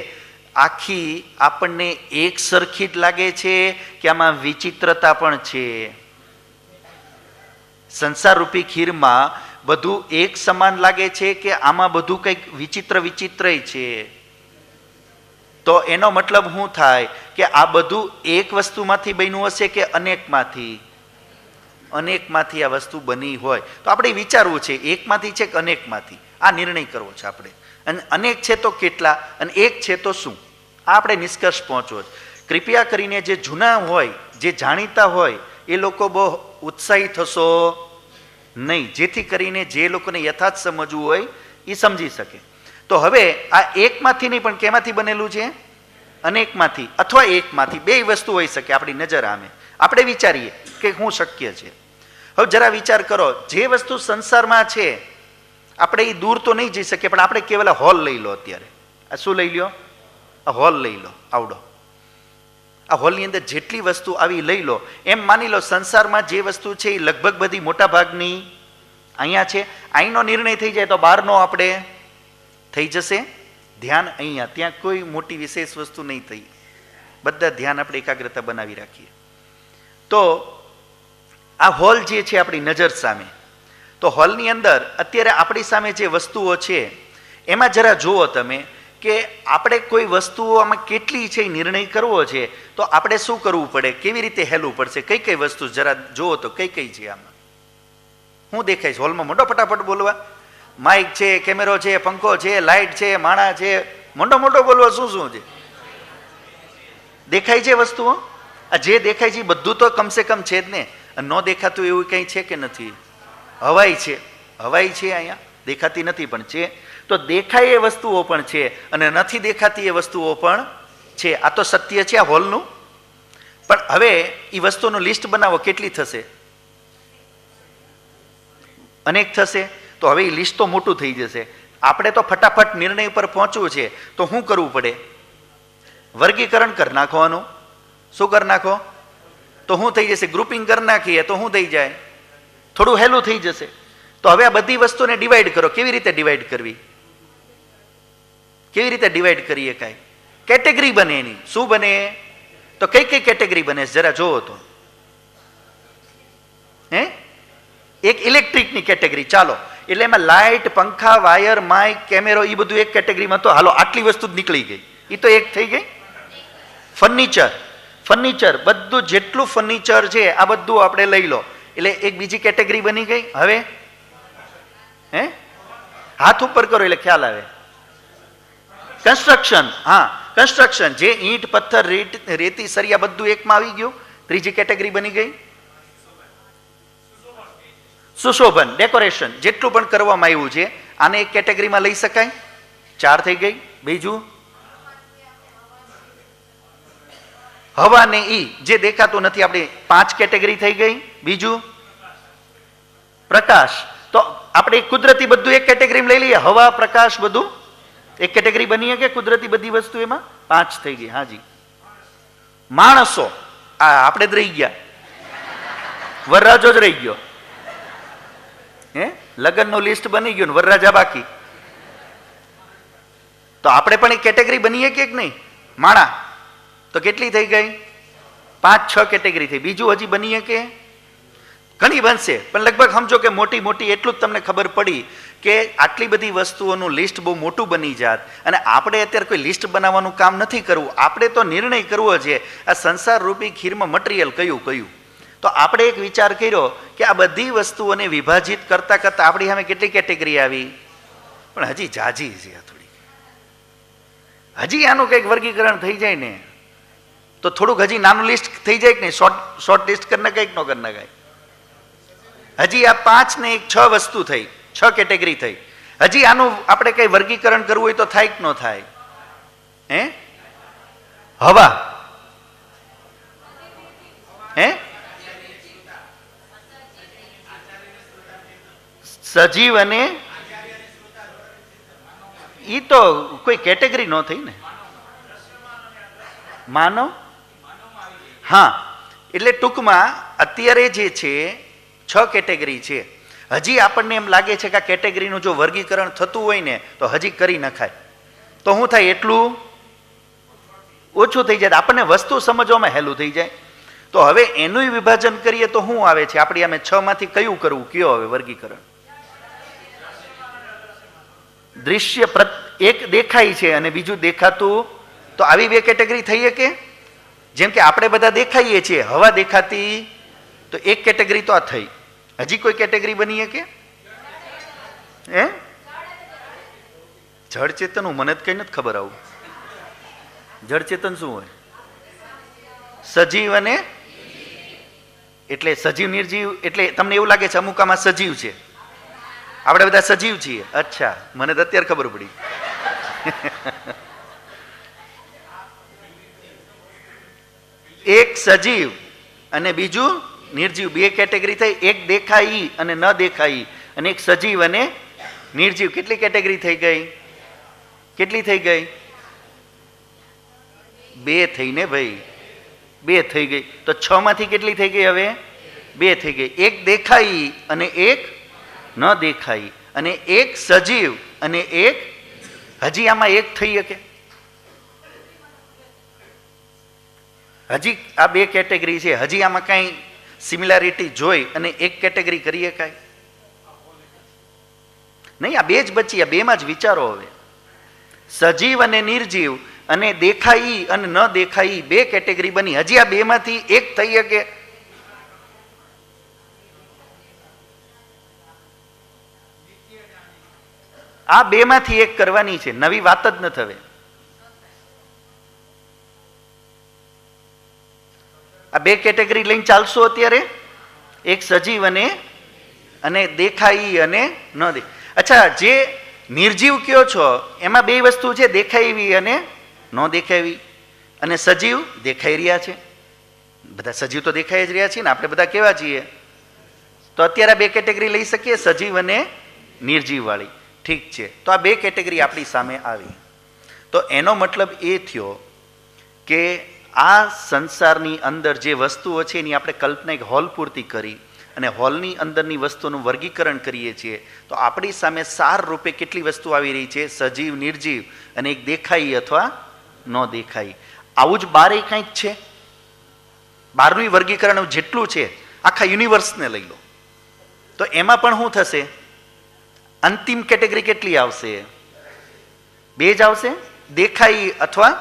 આખી આપણને એક સરખી જ લાગે છે કે આમાં વિચિત્રતા પણ છે? સંસાર રૂપી ખીરમાં બધું એક સમાન લાગે છે કે આમાં બધું કંઈક વિચિત્ર વિચિત્ર છે? તો એનો મતલબ શું થાય કે આ બધું એક વસ્તુમાંથી બન્યું હશે કે અનેકમાંથી? અનેકમાંથી આ વસ્તુ બની હોય. તો આપણે વિચારવું છે એકમાંથી છે કે અનેકમાંથી, આ નિર્ણય કરવો છે આપણે. અને અનેક છે તો કેટલા અને એક છે તો શું, આ આપણે નિષ્કર્ષ પહોંચવો છે. કૃપયા કરીને જે જૂના હોય, જે જાણીતા હોય એ લોકો બહુ ઉત્સાહી થશો નહીં, જેથી કરીને જે લોકોને યથાર્થ સમજવું હોય એ સમજી શકે. તો હવે આ એકમાંથી નહીં પણ કેમાંથી બનેલું છે? અનેકમાંથી અથવા એકમાંથી. બે વસ્તુ હોઈ શકે આપણી નજર સામે. આપણે વિચારીએ કે શું શક્ય છે. હવે જરા વિચાર કરો, જે વસ્તુ સંસારમાં છે આપણે એ દૂર તો નહીં જઈ શકીએ, પણ આપણે કેવલ હોલ લઈ લો. અત્યારે આ શું લઈ લો? આ હોલ લઈ લો. આવડો આ હોલની અંદર જેટલી વસ્તુ આવી લઈ લો, એમ માની લો સંસારમાં જે વસ્તુ છે એ લગભગ બધી મોટા ભાગની અહીંયા છે. અહીંનો નિર્ણય થઈ જાય તો બહારનો આપણે થઈ જશે. ધ્યાન અહીંયા, ત્યાં કોઈ મોટી વિશેષ વસ્તુ નહીં થઈ. બધા ધ્યાન આપણે એકાગ્રતા બનાવી રાખીએ. તો આ હોલ જે છે આપણી નજર સામે, તો હોલની અંદર અત્યારે આપણી સામે જે વસ્તુઓ છે એમાં જરા જુઓ તમે કે આપણે કોઈ વસ્તુઓ આમાં કેટલી છે એ નિર્ણય કરવો છે તો આપણે શું કરવું પડે, કેવી રીતે હેલવું પડશે, કઈ કઈ વસ્તુ જરા જુઓ તો કઈ કઈ છે આમાં? શું દેખાય છે હોલમાં? મોટો ફટાફટ બોલવા. માઇક છે, કેમેરો છે, પંખો છે, લાઇટ છે, માણા છે, મોટો મોટો બોલવા. શું શું છે દેખાય છે વસ્તુઓ? આ જે દેખાય છે બધું તો કમસે કમ છે જ ને. ન દેખાતું એવું કંઈ છે કે નથી? હવાઈ છે, હવાઈ છે અહીંયા દેખાતી નથી પણ છે. તો દેખાય એ વસ્તુઓ પણ છે અને નથી દેખાતી એ વસ્તુઓ પણ છે. આ તો સત્ય છે આ હોલનું. પણ હવે એ વસ્તુનું લિસ્ટ બનાવો, કેટલી થશે? અનેક થશે. તો હવે એ લિસ્ટ તો મોટું થઈ જશે. આપણે તો ફટાફટ નિર્ણય પર પહોંચવું છે તો શું કરવું પડે? વર્ગીકરણ કરી નાખવાનું. શું કરી નાખો તો શું થઈ જશે? ગ્રુપિંગ કરી નાખીએ તો શું થઈ જાય? થોડું હેલું થઈ જશે. તો હવે આ બધી વસ્તુને ડિવાઈડ કરો. કેવી રીતે ડિવાઈડ કરવી? કેવી રીતે ડિવાઈડ કરીએ? કાંઈ કેટેગરી બને એની. શું બને? તો કઈ કઈ કેટેગરી બને જરા જોવો તો. હે, એક ઇલેક્ટ્રિકની કેટેગરી. ચાલો, એટલે એમાં લાઇટ, પંખા, વાયર, માઇક, કેમેરો એ બધું એક કેટેગરીમાં. તો હાલો આટલી વસ્તુ જ નીકળી ગઈ. એ તો એક થઈ ગઈ. ફર્નિચર, ફર્નિચર બધું જેટલું ફર્નિચર છે આ બધું આપણે લઈ લો એટલે એક બીજી કેટેગરી બની ગઈ. હવે હે, હાથ ઉપર કરો એટલે ખ્યાલ આવે. કન્સ્ટ્રક્શન. હા, કન્સ્ટ્રક્શન જે ઈંટ, પથ્થર, રેતી, સરિયા બધું એકમાં આવી ગયું. ત્રીજી કેટેગરી બની ગઈ સુશોભન, ડેકોરેશન. જેટલું પણ કરવામાં આવ્યું છે આને એક કેટેગરીમાં લઈ શકાય. 4 થઈ ગઈ. બીજું હવા ને ઈ જે દેખાતું નથી આપણી 5 કેટેગરી થઈ ગઈ. બીજું પ્રકાશ. તો આપણે કુદરતી બધું એક કેટેગરીમાં લઈ લઈએ. હવા, પ્રકાશ બધું એક કેટેગરી બની કે કુદરતી બધી વસ્તુ એમાં 5 થઈ ગઈ. હાજી, માણસો આપણે જ રહી ગયા, વરરાજો જ રહી ગયો. લગ્નનું લિસ્ટ બની ગયું ને વરરાજા બાકી. તો આપણે પણ એક કેટેગરી બનીએ કે નહીં? માણા તો કેટલી થઈ ગઈ? 5-6 કેટેગરી થઈ. બીજું હજી બનીએ કે? ઘણી બનશે, પણ લગભગ સમજો કે મોટી મોટી એટલું જ તમને ખબર પડી કે આટલી બધી વસ્તુઓનું લિસ્ટ બહુ મોટું બની જાત. અને આપણે અત્યારે કોઈ લિસ્ટ બનાવવાનું કામ નથી કરવું, આપણે તો નિર્ણય કરવો છે આ સંસાર રૂપી ખીરમાં મટીરિયલ કયું. તો આપણે એક વિચાર કર્યો કે આ બધી વસ્તુઓને વિભાજિત કરતા કરતા આપણી સામે કેટલી કેટેગરી આવી? પણ હજી જાજી છે થોડી. હજી આનું કંઈક વર્ગીકરણ થઈ જાય ને તો થોડુંક હજી નાનું લિસ્ટ થઈ જાય કે નહીં? શોર્ટ લિસ્ટ કરી નાખાય કે ન કરી નાખાય? હજી આ 5 ને 6 વસ્તુ થઈ, 6 કેટેગરી થઈ. હજી આનું આપણે કઈ વર્ગીકરણ કરવું હોય તો થાય કે ન થાય? હવા, સજીવ અને ઈ તો કોઈ કેટેગરી ન થઈ ને. માનવ, હા, એટલે ટૂંકમાં અત્યારે જે છે 6 કેટેગરી છે. હજી આપણને એમ લાગે છે કે આ કેટેગરીનું જો વર્ગીકરણ થતું હોય ને તો હજી કરી નખાય. તો શું થાય? એટલું ઓછું થઈ જાય, આપણને વસ્તુ સમજવામાં હેલું થઈ જાય. તો હવે એનું વિભાજન કરીએ તો શું આવે છે આપણી આમે? 6 માંથી કયું કરવું? કયો હવે વર્ગીકરણ? દૃશ્ય એક દેખાય છે અને બીજું દેખાતું. તો આવી 2 કેટેગરી થઈ કે? જેમ કે આપણે બધા દેખાઈએ છીએ, હવા દેખાતી, તો એક કેટેગરી તો આ થઈ. હજી કોઈ કેટેગરી બનીએ કે? જળ ચેતન હું મને જ કઈ નથી ખબર. આવું જળ ચેતન શું હોય? સજીવ અને એટલે સજીવ નિર્જીવ. એટલે તમને એવું લાગે છે અમુક આમાં સજીવ છે, આપણે બધા સજીવ છીએ? અચ્છા, મને તો અત્યારે ખબર પડી. એક સજીવ અને બીજું નિર્જીવ, 2 કેટેગરી થઈ. એક દેખાઈ અને ન દેખાઈ, અને એક સજીવ અને નિર્જીવ. કેટલી કેટેગરી થઈ ગઈ? કેટલી થઈ ગઈ? 2 થઈ ને ભાઈ, 2 થઈ ગઈ. તો 6 માંથી કેટલી થઈ ગઈ હવે? 2 થઈ ગઈ. એક દેખાઈ અને એક ન દેખાઈ, અને એક સજીવ અને એક. હજી આમાં એક થઈ શકે? હજી આ 2 કેટેગરી છે, હજી આમાં કઈ સિમિલારિટી જોઈ અને એક કેટેગરી કરીએ કાંઈ નહીં? આ 2 જ બચી. આ 2 માં જ વિચારો. હવે સજીવ અને નિર્જીવ અને દેખાઈ અને ન દેખાઈ 2 કેટેગરી બની. હજી આ 2 માંથી એક થઈ શકે? આ 2 માંથી એક કરવાની છે, નવી વાત જ ન થવે. આ 2 કેટેગરી લઈને ચાલશો અત્યારે? એક સજીવ અને દેખાઈ અને ન દેખાઈ. અચ્છા, જે નિર્જીવ કયો છો એમાં 2 વસ્તુ છે, દેખાઈ અને ન દેખાવી. અને સજીવ દેખાઈ રહ્યા છે, બધા સજીવ તો દેખાઈ જ રહ્યા છીએ ને, આપણે બધા કેવા છીએ? તો અત્યારે 2 કેટેગરી લઈ શકીએ, સજીવ અને નિર્જીવ વાળી. ઠીક છે, તો આ 2 કેટેગરી આપણી સામે આવી. તો એનો મતલબ એ થયો કે આ સંસારની અંદર જે વસ્તુઓ છે એની આપણે કલ્પના એક હોલ પૂરતી કરી અને હોલની અંદરની વસ્તુનું વર્ગીકરણ કરીએ છીએ. તો આપણી સામે સાર રૂપે કેટલી વસ્તુ આવી રહી છે? સજીવ, નિર્જીવ અને એક દેખાઈ અથવા ન દેખાઈ. આવું જ બારે કંઈક છે. બારનું વર્ગીકરણ જેટલું છે આખા યુનિવર્સને લઈ લો તો એમાં પણ શું થશે? અંતિમ કેટેગરી કેટલી આવશે? 2 જ આવશે, દેખાઈ અથવા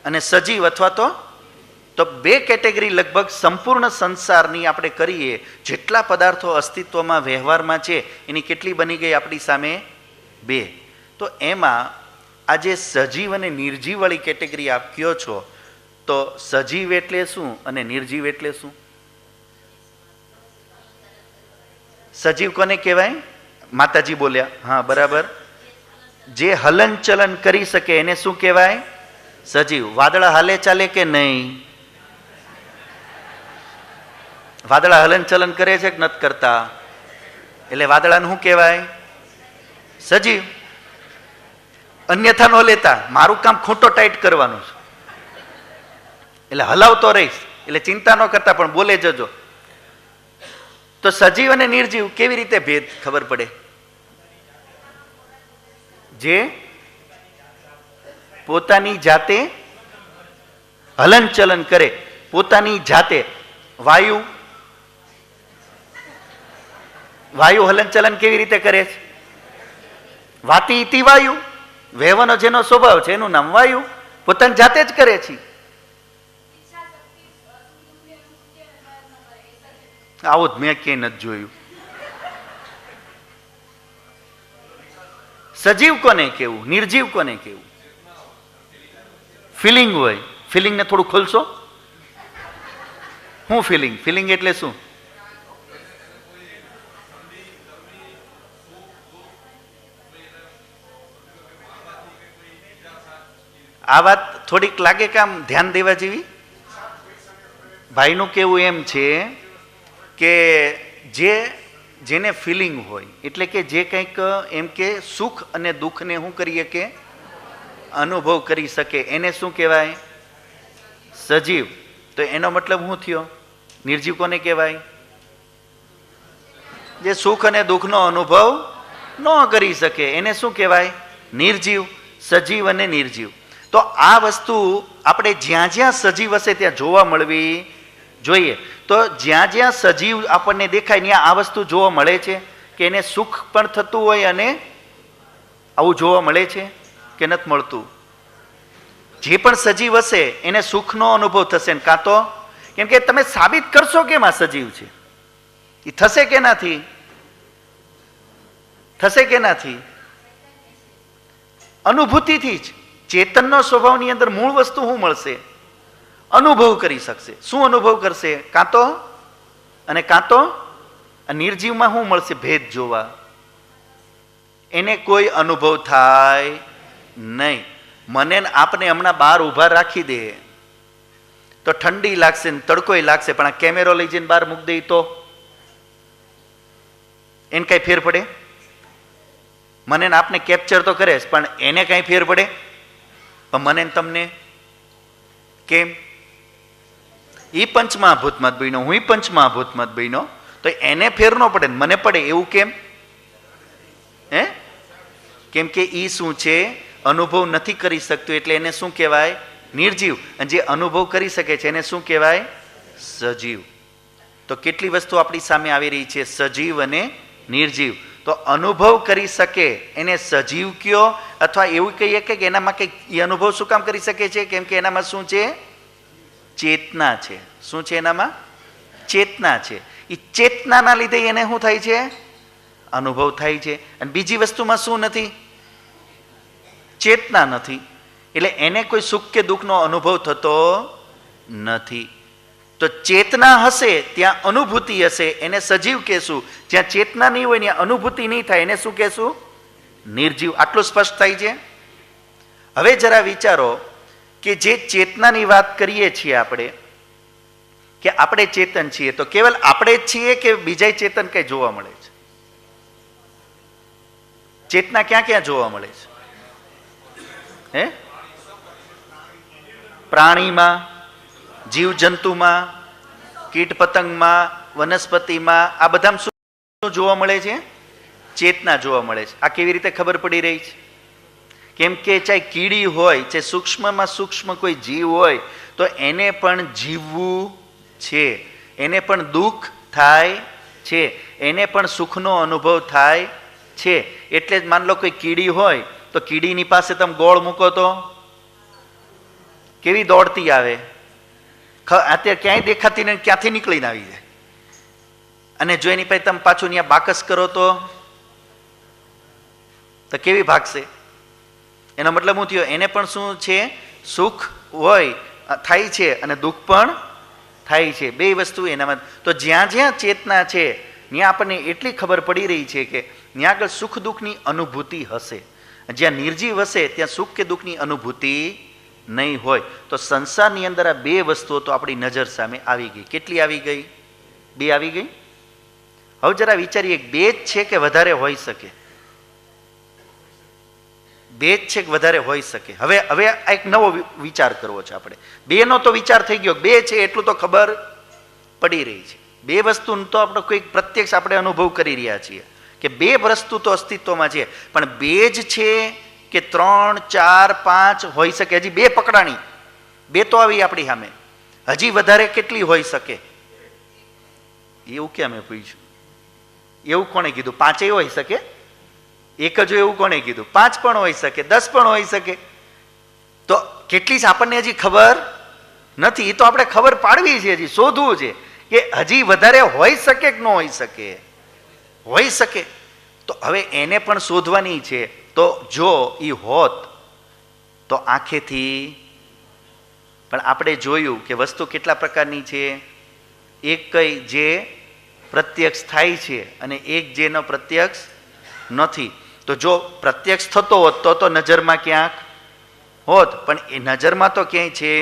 અને સજીવ. અથવા તો 2 કેટેગરી લગભગ સંપૂર્ણ સંસારની આપણે કરીએ, જેટલા પદાર્થો અસ્તિત્વમાં વ્યવહારમાં છે એની કેટલી બની ગઈ આપણી સામે? 2. તો એમાં આ જે સજીવ અને નિર્જીવ વાળી કેટેગરી આપ કયો છો, તો સજીવ એટલે શું અને નિર્જીવ એટલે શું? સજીવ કોને કહેવાય? માતાજી બોલ્યા, હા બરાબર. જે હલન ચલન કરી શકે એને શું કહેવાય? સજીવ. વાદળા હાલે ચાલે કે નહીં? વાદળા હલન ચલન કરે છે કે નથી કરતા? એટલે વાદળાને શું કહેવાય? સજીવ. અન્યથા ન લેતા, મારું કામ ખૂંટો ટાઈટ કરવાનું છે. એટલે હલાવતો રહીશ, એટલે ચિંતા ન કરતા પણ બોલે જજો. તો સજીવ અને નિર્જીવ કેવી રીતે ભેદ ખબર પડે? જે પોતાની જાતે હલન ચલન કરે, પોતાની જાતે. વાયુ હલન ચલન કેવી રીતે કરે છે? વાતી ઇતિ વાયુ, વહેવાનો જેનો સ્વભાવ છે એનું નામ વાયુ, પોતાની જાતે જ કરે છે. આવું જ મેં ક્યાંય નથી જોયું. સજીવ કોને કેવું, નિર્જીવ કોને કેવું? ફિલિંગ હોય. ફિલિંગને થોડું ખોલશો. શું ફિલિંગ? ફિલિંગ એટલે શું? આ વાત થોડીક લાગે કે આમ ધ્યાન દેવા જેવી. ભાઈનું કેવું એમ છે કે જેને ફિલિંગ હોય, એટલે કે જે કંઈક એમ કે સુખ અને દુઃખને શું કરીએ કે અનુભવ કરી શકે, એને શું કહેવાય? સજીવ. તો એનો મતલબ શું થયો? નિર્જીવ કોને કહેવાય? જે સુખ અને દુઃખનો અનુભવ ન કરી શકે એને શું કહેવાય? નિર્જીવ. સજીવ અને નિર્જીવ. તો આ વસ્તુ આપણે જ્યાં જ્યાં સજીવ હશે ત્યાં જોવા મળવી જોઈએ. તો જ્યાં જ્યાં સજીવ આપણને દેખાય ત્યાં આ વસ્તુ જોવા મળે છે કે એને સુખ પણ થતું હોય અને આવું જોવા મળે છે કે નથી મળતું? જે પણ સજીવ હશે એને સુખનો અનુભવ થશે. કાં તો કેમ કે તમે સાબિત કરશો કેમ આ સજીવ છે? એ થશે કે નથી? થશે કે નથી? અનુભૂતિથી જ. ચેતનનો સ્વભાવની અંદર મૂળ વસ્તુ શું મળશે? અનુભવ કરી શકશે. શું અનુભવ કરશે? કાં તો નિર્જીવમાં શું મળશે? ભેદ જોવા. એને કોઈ અનુભવ થાય નહીં. મને આપને હમણાં બહાર ઊભા રાખી દે તો ઠંડી લાગશે ને તડકોય લાગશે, પણ આ કેમેરો લઈ જઈને બહાર મૂકી દે તો એને કઈ ફેર પડે? મને આપને કેપ્ચર તો કરે પણ એને કઈ ફેર પડે? પણ મને તમને કેમ? એ પંચમહાભૂતમાં જ બન્યો, હું પંચમહાભૂતમાં જ બન્યો, તો એને ફેર ન પડે, મને પડે એવું કેમ? હે? કેમ કે એ શું છે? અનુભવ નથી કરી શકતું, એટલે એને શું કહેવાય? નિર્જીવ. અને જે અનુભવ કરી શકે છે એને શું કહેવાય? સજીવ. તો કેટલી વસ્તુ આપણી સામે આવી રહી છે? સજીવ અને નિર્જીવ. તો અનુભવ કરી શકે એને સજીવ કયો, અથવા એવું કહીએ કે એનામાં કંઈક એ અનુભવ શું કામ કરી શકે છે? કેમ કે એનામાં શું છે? ચેતના છે. શું છે એનામાં? ચેતના છે. એ ચેતનાના લીધે એને શું થાય છે? અનુભવ થાય છે. અને બીજી વસ્તુમાં શું નથી? ચેતના નથી, એટલે એને કોઈ સુખ કે દુઃખનો અનુભવ થતો નથી. તો ચેતના હશે ત્યાં અનુભૂતિ હશે, એને સજીવ કહેશું. જ્યાં ચેતના નહીં હોય ત્યાં અનુભૂતિ નહીં થાય, એને શું કહેશું? નિર્જીવ. આટલું સ્પષ્ટ થાય છે. હવે જરા વિચારો કે જે ચેતનાની વાત કરીએ છીએ આપણે, કે આપણે ચેતન છીએ, તો કેવલ આપણે જ છીએ કે બીજા ચેતન કઈ જોવા મળે છે? ચેતના ક્યાં ક્યાં જોવા મળે છે? હે? પ્રાણીમાં, જીવજંતુમાં, કીટ પતંગમાં, વનસ્પતિમાં, આ બધામાં શું જોવા મળે છે? ચેતના જોવા મળે છે. આ કેવી રીતે ખબર પડી રહી છે? કેમ કે ચાહે કીડી હોય, ચાહે સૂક્ષ્મમાં સૂક્ષ્મ કોઈ જીવ હોય, તો એને પણ જીવવું છે, એને પણ દુઃખ થાય છે, એને પણ સુખનો અનુભવ થાય છે. એટલે જ માન લો કોઈ કીડી હોય તો કીડીની પાસે તમે ગોળ મૂકો તો કેવી દોડતી આવે, અત્યારે ક્યાંય દેખાતી ને ક્યાંથી નીકળીને આવી જાય. અને જો એની પાસે તમે પાછું ત્યાં બાકસ કરો તો કેવી ભાગશે? એનો મતલબ શું થયો? એને પણ શું છે? સુખ હોય થાય છે અને દુઃખ પણ થાય છે. બે વસ્તુ એનામાં. તો જ્યાં જ્યાં ચેતના છે ત્યાં આપણને એટલી ખબર પડી રહી છે કે ત્યાં આગળ સુખ દુઃખની અનુભૂતિ હશે. જ્યાં નિર્જીવ હશે ત્યાં સુખ કે દુઃખની અનુભૂતિ નહીં હોય. તો સંસારની અંદર આ બે વસ્તુઓ તો આપણી નજર સામે આવી ગઈ. કેટલી આવી ગઈ? બે આવી ગઈ. હવે જરા વિચારીએ, બે જ છે કે વધારે હોઈ શકે? બે જ છે કે વધારે હોઈ શકે? હવે હવે આ એક નવો વિચાર કરવો છે આપણે. બેનો તો વિચાર થઈ ગયો, બે છે એટલું તો ખબર પડી રહી છે. બે વસ્તુનો તો આપણે કોઈ પ્રત્યક્ષ આપણે અનુભવ કરી રહ્યા છીએ કે બે વસ્તુ તો અસ્તિત્વમાં છે, પણ બે જ છે કે 3, 4, 5 હોઈ શકે? હજી બે પકડાણી, બે તો આવી આપણી સામે, હજી વધારે કેટલી હોઈ શકે? એવું ક્યાં મેં પૂછ્યું? એવું કોણે કીધું? 5 હોઈ શકે? એક જ એવું કોણે કીધું? 5 પણ હોઈ શકે, 10 પણ હોઈ શકે. તો કેટલી છે આપણને હજી ખબર નથી. એ તો આપણે ખબર પાડવી છે, હજી શોધવું છે કે હજી વધારે હોઈ શકે કે ન હોઈ શકે? હોઈ શકે. તો હવે એને પણ શોધવાની છે. તો જો એ હોત તો આંખેથી પણ આપણે જોયું કે વસ્તુ કેટલા પ્રકારની છે. એક કઈ જે પ્રત્યક્ષ થાય છે અને એક જેનો પ્રત્યક્ષ નથી. તો જો પ્રત્યક્ષ થતો હોત તો નજરમાં ક્યાંક હોત, પણ એ નજરમાં તો ક્યાંય છે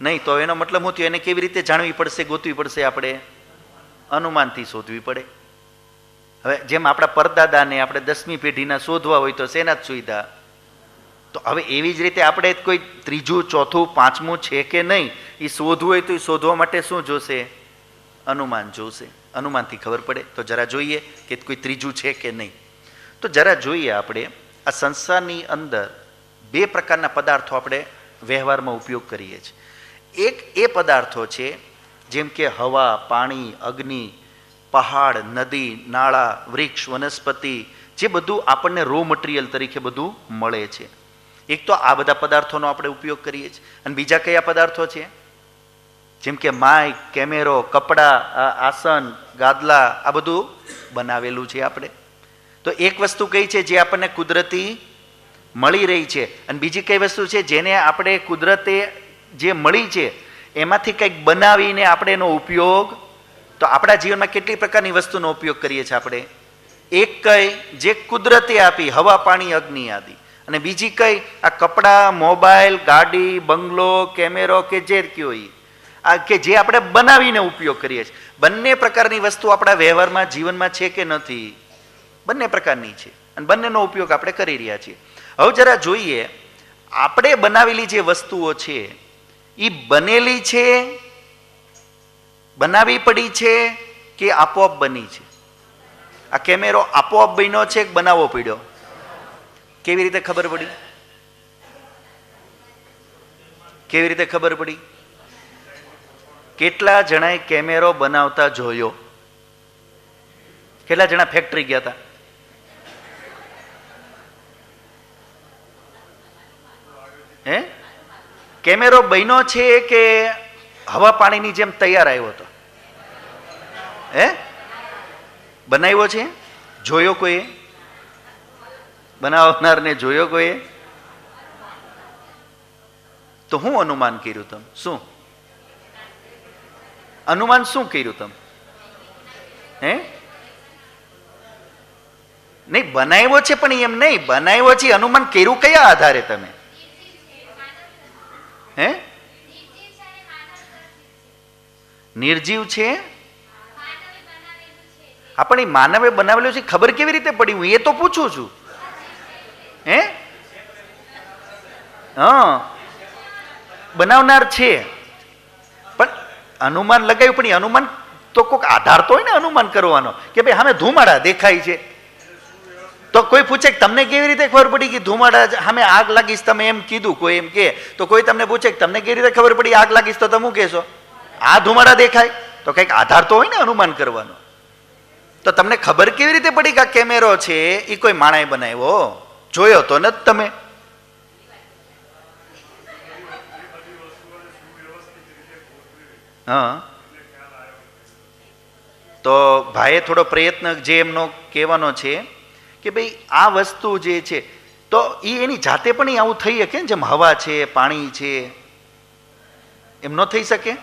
નહીં. તો એનો મતલબ શું થયો? એને કેવી રીતે જાણવી પડશે, ગોતવી પડશે? આપણે અનુમાનથી શોધવી પડે. હવે જેમ આપણા પરદાદાને આપણે 10મી પેઢીના શોધવા હોય તો શેના જ સુવિધા? તો હવે એવી જ રીતે આપણે કોઈ 3જું, 4થું, 5મું છે કે નહીં એ શોધવું હોય તો એ શોધવા માટે શું જોશે? અનુમાન જોશે. અનુમાનથી ખબર પડે. તો જરા જોઈએ કે કોઈ 3જું છે કે નહીં. તો જરા જોઈએ આપણે આ સંસારની અંદર બે પ્રકારના પદાર્થો આપણે વ્યવહારમાં ઉપયોગ કરીએ છીએ. એક એ પદાર્થો છે જેમ કે હવા, પાણી, અગ્નિ, પહાડ, નદી, નાળા, વૃક્ષ, વનસ્પતિ, જે બધું આપણને રો મટીરિયલ તરીકે બધું મળે છે. એક તો આ બધા પદાર્થોનો આપણે ઉપયોગ કરીએ છીએ. અને બીજા કયા પદાર્થો છે? જેમ કે માઇક, કેમેરો, કપડાં, આસન, ગાદલા, આ બધું બનાવેલું છે આપણે. તો એક વસ્તુ કઈ છે જે આપણને કુદરતી મળી રહી છે, અને બીજી કઈ વસ્તુ છે જેને આપણે કુદરતે જે મળી છે એમાંથી કંઈક બનાવીને આપણે એનો ઉપયોગ. તો આપણા જીવનમાં કેટલી પ્રકારની વસ્તુનો ઉપયોગ કરીએ છીએ આપણે? એક કઈ જે કુદરતે આપી, હવા, પાણી, અગ્નિ આદિ, અને બીજી કઈ આ કપડાં, મોબાઈલ, ગાડી, બંગલો, કેમેરો કે જે કયો આ કે જે આપણે બનાવીને ઉપયોગ કરીએ છીએ. બંને પ્રકારની વસ્તુ આપણા વ્યવહારમાં જીવનમાં છે કે નથી? બંને પ્રકારની છે, અને બંનેનો ઉપયોગ આપણે કરી રહ્યા છીએ. હવે જરા જોઈએ આપણે બનાવેલી જે વસ્તુઓ છે એ બનેલી છે, બનાવી પડી છે કે આપોઆપ બની છે? આ કેમેરો આપોઆપ બન્યો છે કે બનાવવો પડ્યો? કેવી રીતે ખબર પડી? કેવી રીતે ખબર પડી? કેટલા જણાએ કેમેરો બનાવતા જોયો? કેટલા જણા ફેક્ટરી ગયા હતા? હે? કેમેરો બન્યો છે કે હવા પાણીની જેમ તૈયાર આવ્યો હતો? હે? બનાવ્યો છે? જોયો કોઈ? બનાવનારને જોયો કોઈ? તો હું અનુમાન કર્યું તમે? શું અનુમાન શું કર્યું તમે? હે? નહીં, બનાવ્યો છે પણ એમ નહીં, બનાવ્યો છે અનુમાન કર્યું કયા આધારે તમે? હે? નિર્જીવ છે? આપણે માનવે બનાવેલું છે, ખબર કેવી રીતે પડી? હું એ તો પૂછું છું. હે? હા, બનાવનાર છે પણ અનુમાન લગાવ્યું, પણ એ અનુમાન તો કોઈક આધાર તો હોય ને અનુમાન કરવાનો કે ભાઈ સામે ધુમાડા દેખાય છે. તો કોઈ પૂછે કે તમને કેવી રીતે ખબર પડી કે ધુમાડા સામે આગ લાગીશ? તમે એમ કીધું, કોઈ એમ કે તો કોઈ તમને પૂછે કે તમને કેવી રીતે ખબર પડી આગ લાગીશ? તો તમે શું કહેશો? આ ધુમાડા દેખાય. તો કંઈક આધાર તો હોય ને અનુમાન કરવાનો. તો તમને ખબર કેવી રીતે પડી કે આ કેમેરો છે એ કોઈ માણસે બનાવ્યો? જોયો તો નથી તમે? હા, તો ભાઈએ થોડો પ્રયત્ન જે એમનો કહેવાનો છે કે ભાઈ આ વસ્તુ જે છે તો એ એની જાતે પણ આવું થઈ શકે ને, જેમ હવા છે, પાણી છે, એમ ન થઈ શકે?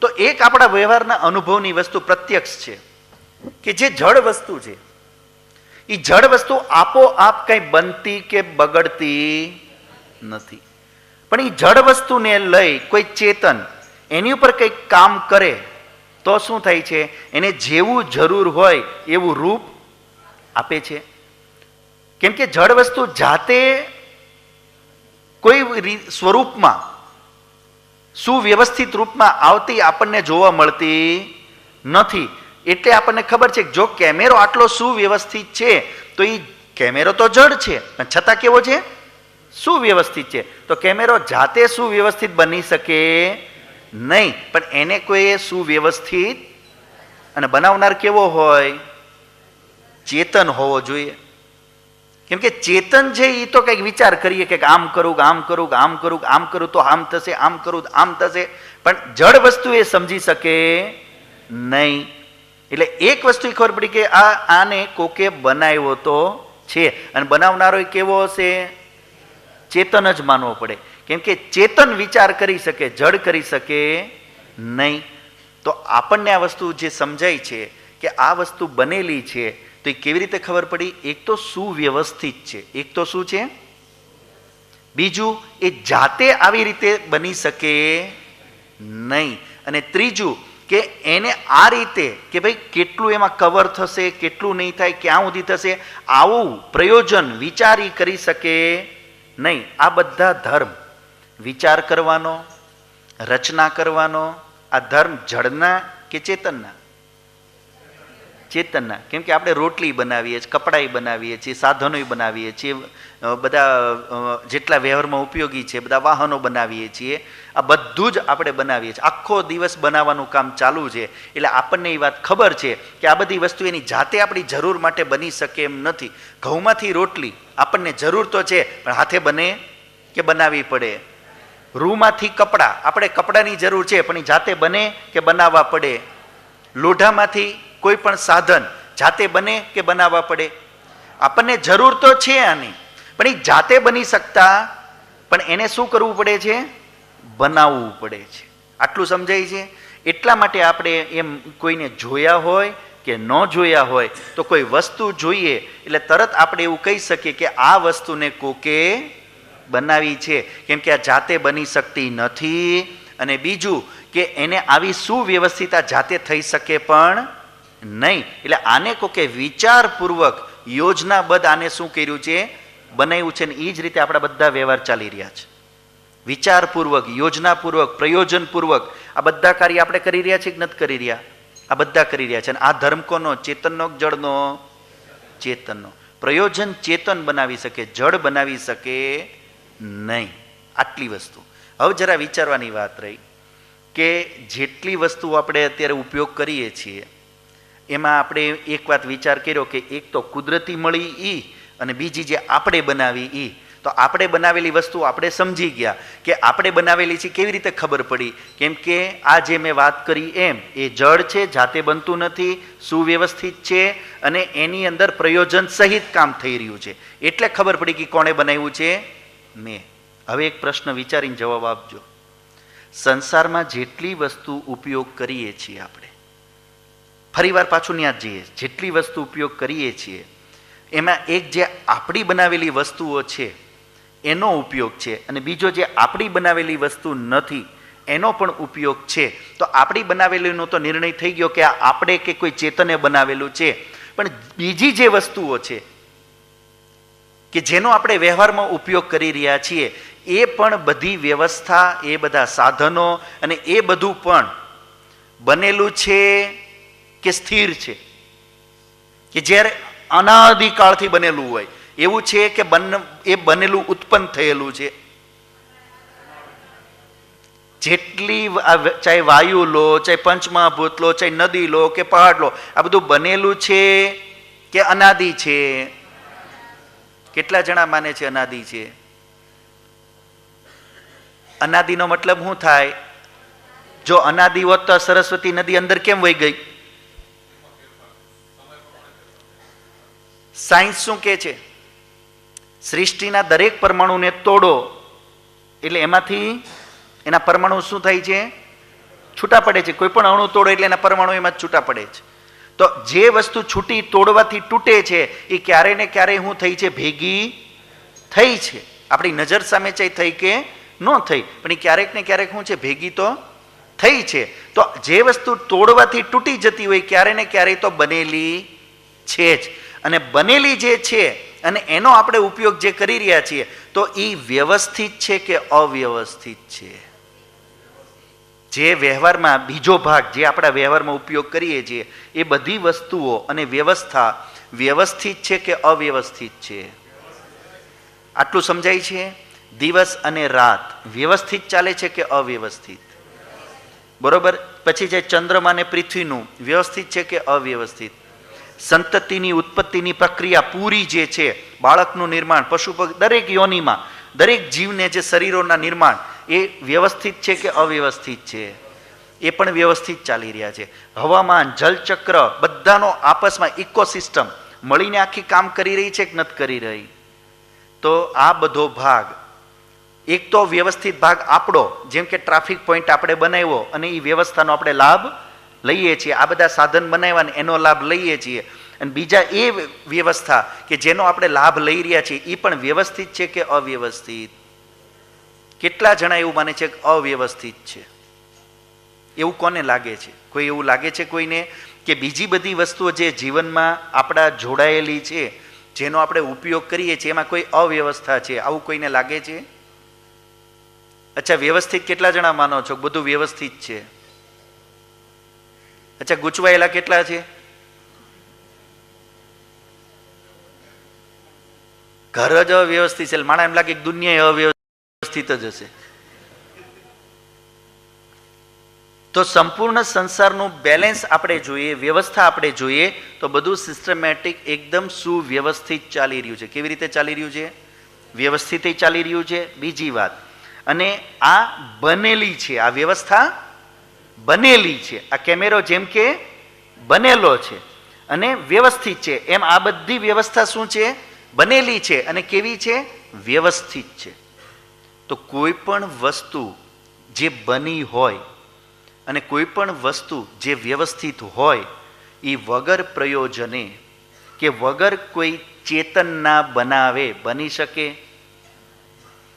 તો એક આપણા વ્યવહારના અનુભવની વસ્તુ પ્રત્યક્ષ છે કે જે જળ વસ્તુ છે એ જળ વસ્તુ આપોઆપ કઈ બનતી કે બગડતી નથી. પણ એ જળ વસ્તુને લઈ કોઈ ચેતન એની ઉપર કંઈક કામ કરે તો શું થાય છે? એને જેવું જરૂર હોય એવું રૂપ આપે છે. કેમ કે જળ વસ્તુ જાતે કોઈ સ્વરૂપમાં સુવ્યવસ્થિત રૂપમાં આવતી આપણને જોવા મળતી નથી. એટલે આપણને ખબર છે કે જો કેમેરો આટલો સુવ્યવસ્થિત છે તો એ કેમેરો તો જળ છે પણ છતાં કેવો છે? સુવ્યવસ્થિત છે. તો કેમેરો જાતે સુવ્યવસ્થિત બની શકે નહીં, પણ એને કોઈ સુવ્યવસ્થિત અને બનાવનાર કેવો હોય? ચેતન હોવો જોઈએ. કેમ કે ચેતન છે એ તો કંઈક વિચાર કરીએ કે આમ કરું આમ કરું આમ કરું આમ કરું તો આમ થશે, આમ કરું આમ થશે, પણ જળ વસ્તુ એ સમજી શકે નહીં. એટલે એક વસ્તુ ખબર પડી કે આને કોકે બનાવ્યો તો છે, અને બનાવનારો કેવો હશે? ચેતન જ માનવો પડે. કેમ કે ચેતન વિચાર કરી શકે, જડ કરી શકે નહીં. તો આપણને આ વસ્તુ જે સમજાય છે કે આ વસ્તુ બનેલી છે, તો એ કેવી રીતે ખબર પડી? એક તો સુવ્યવસ્થિત છે, એક તો શું છે? બીજું એ જાતે આવી રીતે બની શકે નહીં, અને ત્રીજું કે એને આ રીતે કે ભાઈ કેટલું એમાં કવર થશે, કેટલું નહીં થાય, ક્યાં સુધી થશે, આવું પ્રયોજન વિચારી કરી શકે નહીં. આ બધા ધર્મ વિચાર કરવાનો, રચના કરવાનો, આ ધર્મ જળના કે ચેતનના? ચેતનના. કેમ કે આપણે રોટલી બનાવીએ છીએ, કપડાં બનાવીએ છીએ, સાધનો બનાવીએ છીએ, બધા જેટલા વ્યવહારમાં ઉપયોગી છે બધા વાહનો બનાવીએ છીએ, આ બધું જ આપણે બનાવીએ છીએ. આખો દિવસ બનાવવાનું કામ ચાલુ છે. એટલે આપણને એ વાત ખબર છે કે આ બધી વસ્તુ એની જાતે આપણી જરૂર માટે બની શકે એમ નથી. ઘઉંમાંથી રોટલી આપણને જરૂર તો છે, પણ હાથે બને કે બનાવવી પડે? રૂમાંથી કપડાં, આપણે કપડાની જરૂર છે, પણ એ જાતે બને કે બનાવવા પડે? લોઢામાંથી કોઈ પણ સાધન જાતે બને કે બનાવવા પડે? આપણને જરૂર તો છે આની, પણ એ જાતે બની શકતા, પણ એને શું કરવું પડે છે? બનાવવું પડે છે. આટલું સમજાય છે? એટલા માટે આપણે એમ કોઈને જોયા હોય કે ન જોયા હોય તો કોઈ વસ્તુ જોઈએ એટલે તરત આપણે એવું કહી શકીએ કે આ વસ્તુને કોકે બનાવી છે, કેમ કે આ જાતે બની શકતી નથી. અને બીજું કે એને આવી સુવ્યવસ્થિત જાતે થઈ શકે પણ નહીં. એટલે આને કોકે વિચારપૂર્વક યોજનાબદ્ધ આને શું કર્યું છે? બનાવ્યું છે. ને એ જ રીતે આપણા બધા વ્યવહાર ચાલી રહ્યા છે. વિચારપૂર્વક, યોજનાપૂર્વક, પ્રયોજનપૂર્વક આ બધા કાર્ય આપણે કરી રહ્યા છીએ કે નથી કરી રહ્યા? આ બધા કરી રહ્યા છે. અને આ ધર્મ કોનો? ચેતનનો, જળનો? ચેતનનો. પ્રયોજન ચેતન બનાવી શકે, જળ બનાવી શકે નહીં. આટલી વસ્તુ. હવે જરા વિચારવાની વાત રહી કે જેટલી વસ્તુ આપણે અત્યારે ઉપયોગ કરીએ છીએ એમાં આપણે એક વાત વિચાર કર્યો કે એક તો કુદરતી મળી ઈ, અને બીજી જે આપણે બનાવી ઈ. તો આપણે બનાવેલી વસ્તુ આપણે સમજી ગયા કે આપણે બનાવેલી છે. કેવી રીતે ખબર પડી? કેમ કે આ જે મેં વાત કરી એમ એ જળ છે, જાતે બનતું નથી, સુવ્યવસ્થિત છે, અને એની અંદર પ્રયોજન સહિત કામ થઈ રહ્યું છે. એટલે ખબર પડી કે કોણે બનાવ્યું છે? મેં. હવે એક પ્રશ્ન વિચારીને જવાબ આપજો. સંસારમાં જેટલી વસ્તુ ઉપયોગ કરીએ છીએ આપણે, ફરીવાર પાછું ત્યાં જ જઈએ, જેટલી વસ્તુ ઉપયોગ કરીએ છીએ એમાં એક જે આપણી બનાવેલી વસ્તુઓ છે એનો ઉપયોગ છે, અને બીજો જે આપણી બનાવેલી વસ્તુ નથી એનો પણ ઉપયોગ છે. તો આપણી બનાવેલીનો તો નિર્ણય થઈ ગયો કે આ આપણે કે કોઈ ચેતને બનાવેલું છે, પણ બીજી જે વસ્તુઓ છે કે જેનો આપણે વ્યવહારમાં ઉપયોગ કરી રહ્યા છીએ એ પણ બધી વ્યવસ્થા, એ બધા સાધનો અને એ બધું પણ બનેલું છે કે સ્થિર છે? કે જ્યારે અનાદિકાળથી બનેલું હોય એવું છે કે એ બનેલું ઉત્પન્ન થયેલું છે? જેટલી ચાહે વાયુ લો, ચાહે પંચમહાભૂત લો, ચાહે નદી લો કે પહાડ લો, આ બધું બનેલું છે કે અનાદિ છે? કેટલા જણા માને છે અનાદિ છે? અનાદિનો મતલબ શું થાય? જો અનાદિ હોત તો સરસ્વતી નદી અંદર કેમ વહી ગઈ? સાયન્સ શું કહે છે? સૃષ્ટિના દરેક પરમાણુને તોડો એટલે એમાંથી એના પરમાણુ શું થાય છે? છૂટા પડે છે. કોઈ પણ અણુ તોડો એટલે એના પરમાણુ એમાં છૂટા પડે છે. તો જે વસ્તુ છૂટી તોડવાથી તૂટે છે એ ક્યારે ને ક્યારે શું થઈ છે? ભેગી થઈ છે. આપણી નજર સામે ચાહે થઈ કે ન થઈ, પણ એ ક્યારેક ને ક્યારેક શું છે? ભેગી તો થઈ છે. તો જે વસ્તુ તોડવાથી તૂટી જતી હોય ક્યારે ને ક્યારે તો બનેલી છે જ. અને બનેલી જે છે અને એનો આપણે ઉપયોગ જે કરી રહ્યા છીએ તો એ વ્યવસ્થિત છે કે અવ્યવસ્થિત છે? જે વ્યવહારમાં બીજો ભાગ જે આપણા વ્યવહારમાં ઉપયોગ કરીએ છીએ એ બધી વસ્તુઓ અને વ્યવસ્થા વ્યવસ્થિત છે કે અવ્યવસ્થિત છે? આટલું સમજાય છે? દિવસ અને રાત વ્યવસ્થિત ચાલે છે કે અવ્યવસ્થિત? બરોબર. પછી જે ચંદ્રમા ને પૃથ્વીનું વ્યવસ્થિત છે કે અવ્યવસ્થિત? સંતતિની ઉત્પત્તિની પ્રક્રિયા પૂરી જે છે, બાળકનું નિર્માણ, પશુ દરેક યોનિમાં દરેક જીવને જે શરીરોના નિર્માણ એ વ્યવસ્થિત છે કે અવ્યવસ્થિત છે? એ પણ વ્યવસ્થિત ચાલી રહ્યા છે. હવામાન, જલચક્ર બધાનો આપસમાં ઇકોસિસ્ટમ મળીને આખી કામ કરી રહી છે કે નથી કરી રહી? તો આ બધો ભાગ, એક તો વ્યવસ્થિત ભાગ આપણો, જેમ કે ટ્રાફિક પોઈન્ટ આપણે બનાવ્યો અને એ વ્યવસ્થાનો આપણે લાભ લઈએ છીએ, આ બધા સાધન બનાવ્યા એનો લાભ લઈએ છીએ. અને બીજા એ વ્યવસ્થા કે જેનો આપણે લાભ લઈ રહ્યા છીએ એ પણ વ્યવસ્થિત છે કે અવ્યવસ્થિત? કેટલા જણા એવું માને છે કે અવ્યવસ્થિત છે? એવું કોને લાગે છે? કોઈ એવું લાગે છે કોઈને કે બીજી બધી વસ્તુઓ જે જીવનમાં આપણા જોડાયેલી છે, જેનો આપણે ઉપયોગ કરીએ છીએ, એમાં કોઈ અવ્યવસ્થા છે, આવું કોઈને લાગે છે? અચ્છા, વ્યવસ્થિત કેટલા જણા માનો છો? બધું વ્યવસ્થિત છે. અચ્છા, ગૂંચવાયેલા કેટલા છે? ઘર જ અવ્યવસ્થિત છે, માણસ એમ લાગે કે દુનિયા અવ્યવસ્થિત જ હશે. તો સંપૂર્ણ સંસારનું બેલેન્સ આપણે જોઈએ, વ્યવસ્થા આપણે જોઈએ તો બધું સિસ્ટમેટિક એકદમ સુવ્યવસ્થિત ચાલી રહ્યું છે. કેવી રીતે ચાલી રહ્યું છે? વ્યવસ્થિત ચાલી રહ્યું છે. બીજી વાત, અને આ બનેલી છે, આ વ્યવસ્થા બનેલી છે. આ કેમેરો જેમ કે બનેલો છે અને વ્યવસ્થિત છે, એમ આ બધી વ્યવસ્થા શું છે? બનેલી છે. અને કેવી છે? વ્યવસ્થિત છે. તો કોઈ પણ વસ્તુ જે બની હોય અને કોઈ પણ વસ્તુ જે વ્યવસ્થિત હોય એ વગર પ્રયોજને કે વગર કોઈ ચેતનના બનાવે બની શકે?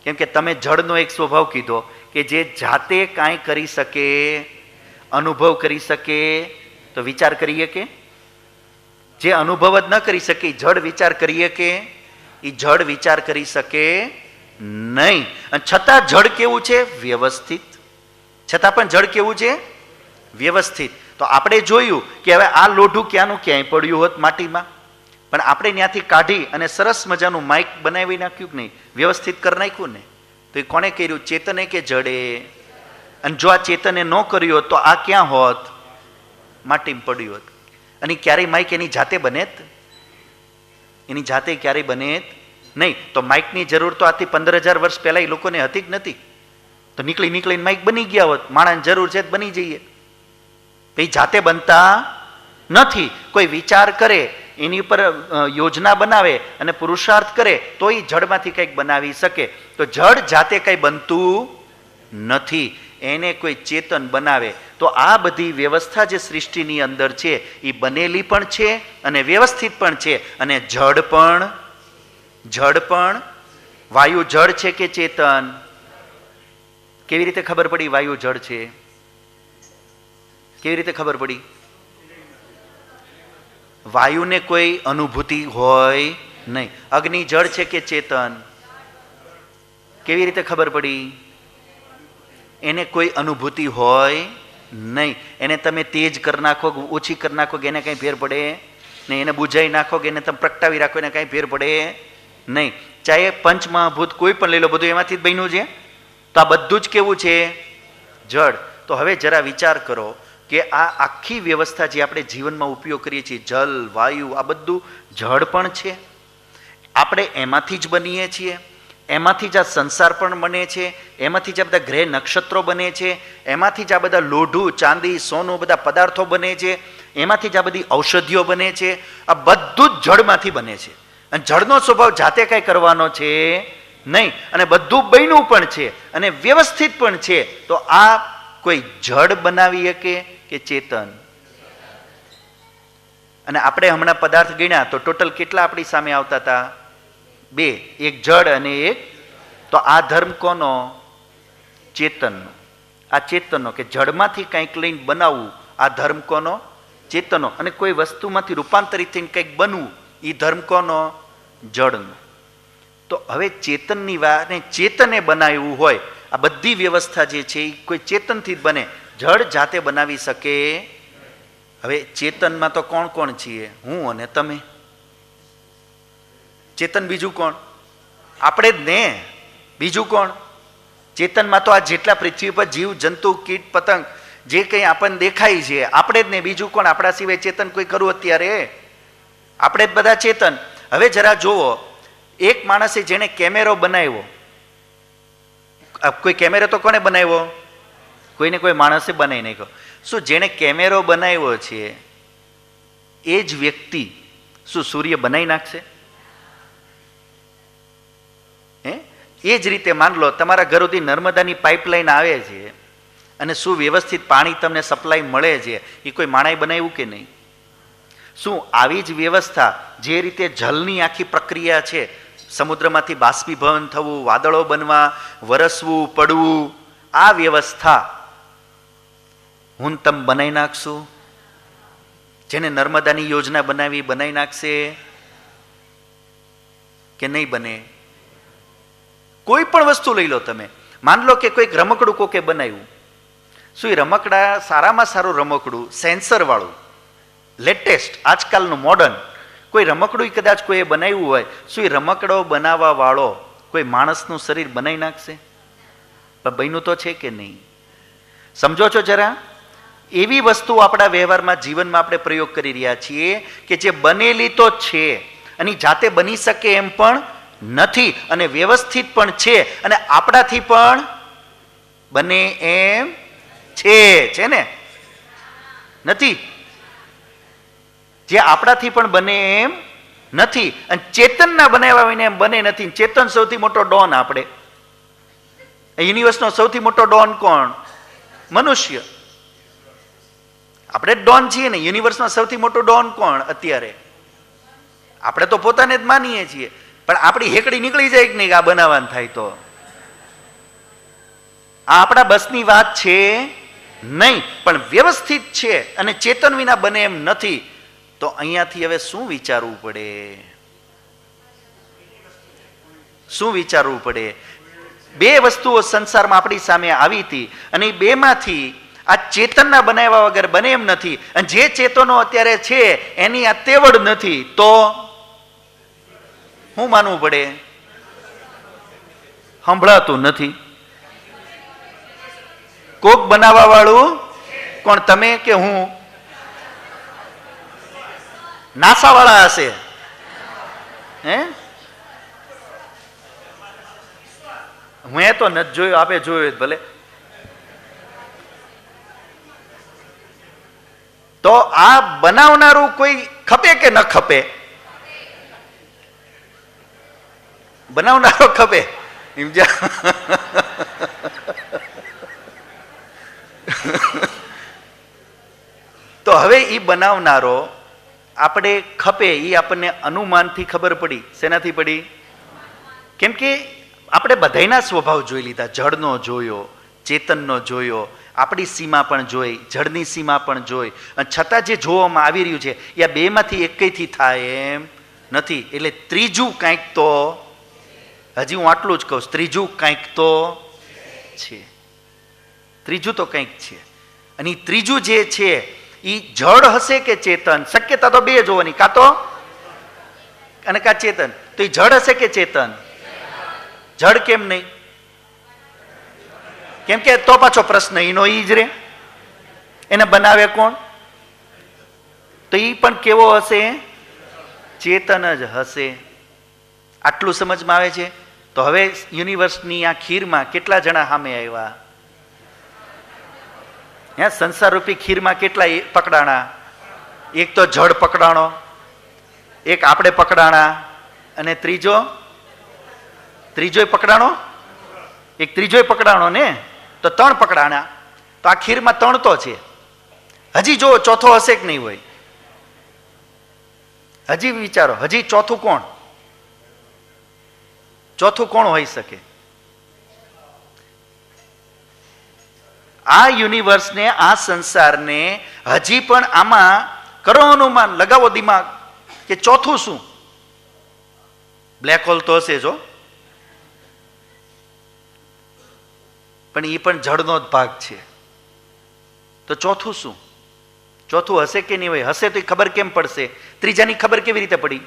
કેમ કે તમે જળનો એક સ્વભાવ કીધો કે જે જાતે કાંઈ કરી શકે, અનુભવ કરી શકે, તો વિચાર કરીએ કે જે અનુભવ જ ન કરી શકે જળ વિચાર કરીએ કે? એ જળ વિચાર કરી શકે નહીં. અને છતાં જળ કેવું છે? વ્યવસ્થિત. છતાં પણ જળ કેવું છે? વ્યવસ્થિત. તો આપણે જોયું કે હવે આ લોઢું ક્યાંનું ક્યાંય પડ્યું હોત માટીમાં, પણ આપણે ત્યાંથી કાઢી અને સરસ મજાનું માઇક બનાવી નાખ્યું કે નહીં? વ્યવસ્થિત કરી નાખ્યું ને? તો એ કોણે કર્યું? ચેતને કે જડે? અને જો આ ચેતને ન કર્યું હોત તો આ ક્યાં હોત? માટીમાં પડ્યું હોત. અને ક્યારેય માઇક એની જાતે બને જ? એની જાતે ક્યારેય બને જ નહીં. તો માઇકની જરૂર તો આથી 15,000 વર્ષ પહેલા એ લોકોને હતી જ નથી. તો નીકળીને માઇક બની ગયા હોત. માણસની જરૂર છે બની જઈએ. એ જાતે બનતા નથી. કોઈ વિચાર કરે, એની ઉપર યોજના બનાવે અને પુરુષાર્થ કરે તો એ જળમાંથી કંઈક બનાવી શકે. તો જળ જાતે કંઈ બનતું નથી, એને કોઈ ચેતન બનાવે. તો આ બધી વ્યવસ્થા જે સૃષ્ટિની અંદર છે એ બનેલી પણ છે અને વ્યવસ્થિત પણ છે. અને જળ પણ વાયુ જળ છે કે ચેતન? કેવી રીતે ખબર પડી વાયુ જળ છે? કેવી રીતે ખબર પડી? વાયુને કોઈ અનુભૂતિ હોય નહીં. અગ્નિ જળ છે કે ચેતન? કેવી રીતે ખબર પડી? એને કોઈ અનુભૂતિ હોય નહીં. એને તમે તેજ કરી નાખો, ઓછી કરી નાખો કે એને કંઈ ફેર પડે નહીં. એને બુઝાઈ નાખો કે એને તમે પ્રગટાવી રાખો એને કંઈ ફેર પડે નહીં. ચાહે પંચમહાભૂત કોઈ પણ લઈ લો, બધું એમાંથી જ બન્યું છે. તો આ બધું જ કેવું છે? જળ. તો હવે જરા વિચાર કરો કે આ આખી વ્યવસ્થા જે આપણે જીવનમાં ઉપયોગ કરીએ છીએ, જલ, વાયુ, આ બધું જળ પણ છે. આપણે એમાંથી જ બનીએ છીએ. એમાંથી જ આ સંસાર પણ બને છે. એમાંથી જ આ બધા ગ્રહ નક્ષત્રો બને છે. એમાંથી જ આ બધા લોઢું, ચાંદી, સોનું, બધા પદાર્થો બને છે. એમાંથી જ આ બધી ઔષધિઓ બને છે. આ બધું જ જળમાંથી બને છે. અને જળનો સ્વભાવ જાતે કાંઈ કરવાનો છે નહીં. અને બધું બન્યું પણ છે અને વ્યવસ્થિત પણ છે. તો આ કોઈ જળ બનાવી શકે કે ચેતન? અને આપણે હમણાં પદાર્થ ગણ્યા તો ટોટલ કેટલા આપણી સામે આવતા હતા? 2. એક જળ અને એક. તો આ ધર્મ કોનો? ચેતનનો. આ ચેતનનો કે જળમાંથી કંઈક લઈને બનાવવું, આ ધર્મ કોનો? ચેતનનો. અને કોઈ વસ્તુમાંથી રૂપાંતરિત થઈને કંઈક બનવું, એ ધર્મ કોનો? જળનું. તો હવે ચેતનની વાત, ચેતને બનાવ્યું હોય આ બધી વ્યવસ્થા જે છે એ કોઈ ચેતનથી જ બને, જળ જાતે બનાવી શકે. હવે ચેતનમાં તો કોણ કોણ છીએ? હું અને તમે. ચેતન બીજું કોણ? આપણે જ ને. બીજું કોણ? ચેતનમાં તો આ જેટલા પૃથ્વી પર જીવ જંતુ કીટ પતંગ જે કંઈ આપણને દેખાય છે આપણે જ ને. બીજું કોણ? આપણા સિવાય ચેતન કોઈ કરું અત્યારે? આપણે જ બધા ચેતન. હવે જરા જુઓ, એક માણસે જેણે કેમેરો બનાવ્યો, કોઈ કેમેરો તો કોને બનાવ્યો? કોઈને કોઈ માણસે બનાવી નાખ્યો. શું જેણે કેમેરો બનાવ્યો છે એ જ વ્યક્તિ શું સૂર્ય બનાવી નાખશે? એ જ રીતે માન લો તમારા ઘર સુધી નર્મદાની પાઇપલાઇન આવે છે અને સુવ્યવસ્થિત પાણી તમને સપ્લાય મળે છે, એ કોઈ માણસે બનાવ્યું કે નહીં? શું આવી જ વ્યવસ્થા જે રીતે જલની આખી પ્રક્રિયા છે, સમુદ્રમાંથી બાષ્પીભવન થવું, વાદળો બનવા, વરસવું, પડવું, આ વ્યવસ્થા હું તમે બનાવી નાખશું? જેને નર્મદાની યોજના બનાવી નાખશે કે નહીં બને? કોઈ પણ વસ્તુ લઈ લો તમે, માન લો કે કોઈક રમકડું કોકે બનાવ્યું, શું એ રમકડા સારામાં સારું રમકડું સેન્સર વાળું લેટેસ્ટ આજકાલનું મોડર્ન કોઈ રમકડું કદાચ કોઈએ બનાવ્યું હોય, શું એ રમકડો બનાવવા વાળો કોઈ માણસનું શરીર બનાવી નાખશે? પણ બન્યું તો છે કે નહીં? સમજો છો જરા? એવી વસ્તુ આપણા વ્યવહારમાં જીવનમાં આપણે પ્રયોગ કરી રહ્યા છીએ કે જે બનેલી તો છે અને જાતે બની શકે એમ પણ નથી અને વ્યવસ્થિત પણ છે અને આપણાથી પણ બને એમ છે ને? નથી. જે આપણાથી પણ બને એમ નથી અને ચેતનના બનાવ્યા વિના એમ બને નથી. ચેતન સૌથી મોટો ડોન. આપણે યુનિવર્સનો સૌથી મોટો ડોન કોણ? મનુષ્ય. આપણે ડોન છીએ ને. યુનિવર્સનો સૌથી મોટો ડોન કોણ અત્યારે? આપણે તો પોતાને જ માનીએ છીએ, પણ આપણી હેકડી નીકળી જાય કે નહીં આ બનાવવાનું થાય તો? આ આપણા બસની વાત છે નહીં, પણ વ્યવસ્થિત છે અને ચેતન વિના બને એમ નથી. તો અહીંયાથી હવે શું વિચારવું પડે? શું વિચારવું પડે? બે વસ્તુઓ સંસારમાં આપણી સામે આવી હતી અને એ બેમાંથી આ ચેતનના બનાવ્યા વગર બને એમ નથી અને જે ચેતનો અત્યારે છે એની આ તેવડ નથી. તો શું માનવું પડે? સંભળાતું નથી. કોક બનાવવા વાળું કોણ? તમે કે હું? નાસા વાળા હશે. મેં તો નથી જોયું, આપે જોયું ભલે. તો આ બનાવનારું કોઈ ખપે કે ન ખપે? બનાવનારો ખપે. તો હવે એ બનાવનારો આપણે ખપે એ આપણને અનુમાનથી ખબર પડી. શેનાથી પડી? કેમ કે આપણે બધાના સ્વભાવ જોઈ લીધા. જળનો જોયો, ચેતનનો જોયો, આપણી સીમા પણ જોઈ, જળની સીમા પણ જોઈ, અને છતાં જે જોવામાં આવી રહ્યું છે એ આ બેમાંથી એકથી થાય એમ નથી. એટલે ત્રીજું કાંઈક તો, હજી હું આટલું જ કહું, ત્રીજું કાંઈક તો છે. ત્રીજું તો કંઈક છે. અને એ ત્રીજું જે છે એ જળ હશે કે ચેતન? શક્યતા તો બે જોવાની, કાં તો અને કાં ચેતન. તો એ જળ હશે કે ચેતન? જળ કેમ નહીં? કેમ કે તો પાછો પ્રશ્ન એનો ઈ જ રે. એને બનાવે કોણ? તો એ પણ કેવો હશે? ચેતન જ હશે. આટલું સમજમાં આવે છે? તો હવે યુનિવર્સની આ ખીરમાં કેટલા જણા સામે આવ્યા? સંસાર રૂપી ખીરમાં કેટલા પકડાણા? એક તો જળ પકડાણો, એક આપણે પકડાણા, અને ત્રીજોય પકડાણો, એક ત્રીજોય પકડાણો ને, તો 3 પકડાણા. તો આ ખીરમાં 3 તો છે. હજી જો ચોથો હશે કે નહીં હોય? હજી વિચારો, હજી ચોથું કોણ? ચોથું કોણ હોઈ શકે? આ યુનિવર્સને, આ સંસારને હજી પણ આમાં કરો અનુમાન, લગાવો દિમાગ કે ચોથું શું? બ્લેક હોલ તો હશે જો, પણ એ પણ જળનો જ ભાગ છે. તો ચોથું શું? ચોથું હશે કે નહીં હોય? હશે તો એ ખબર કેમ પડશે? ત્રીજાની ખબર કેવી રીતે પડી?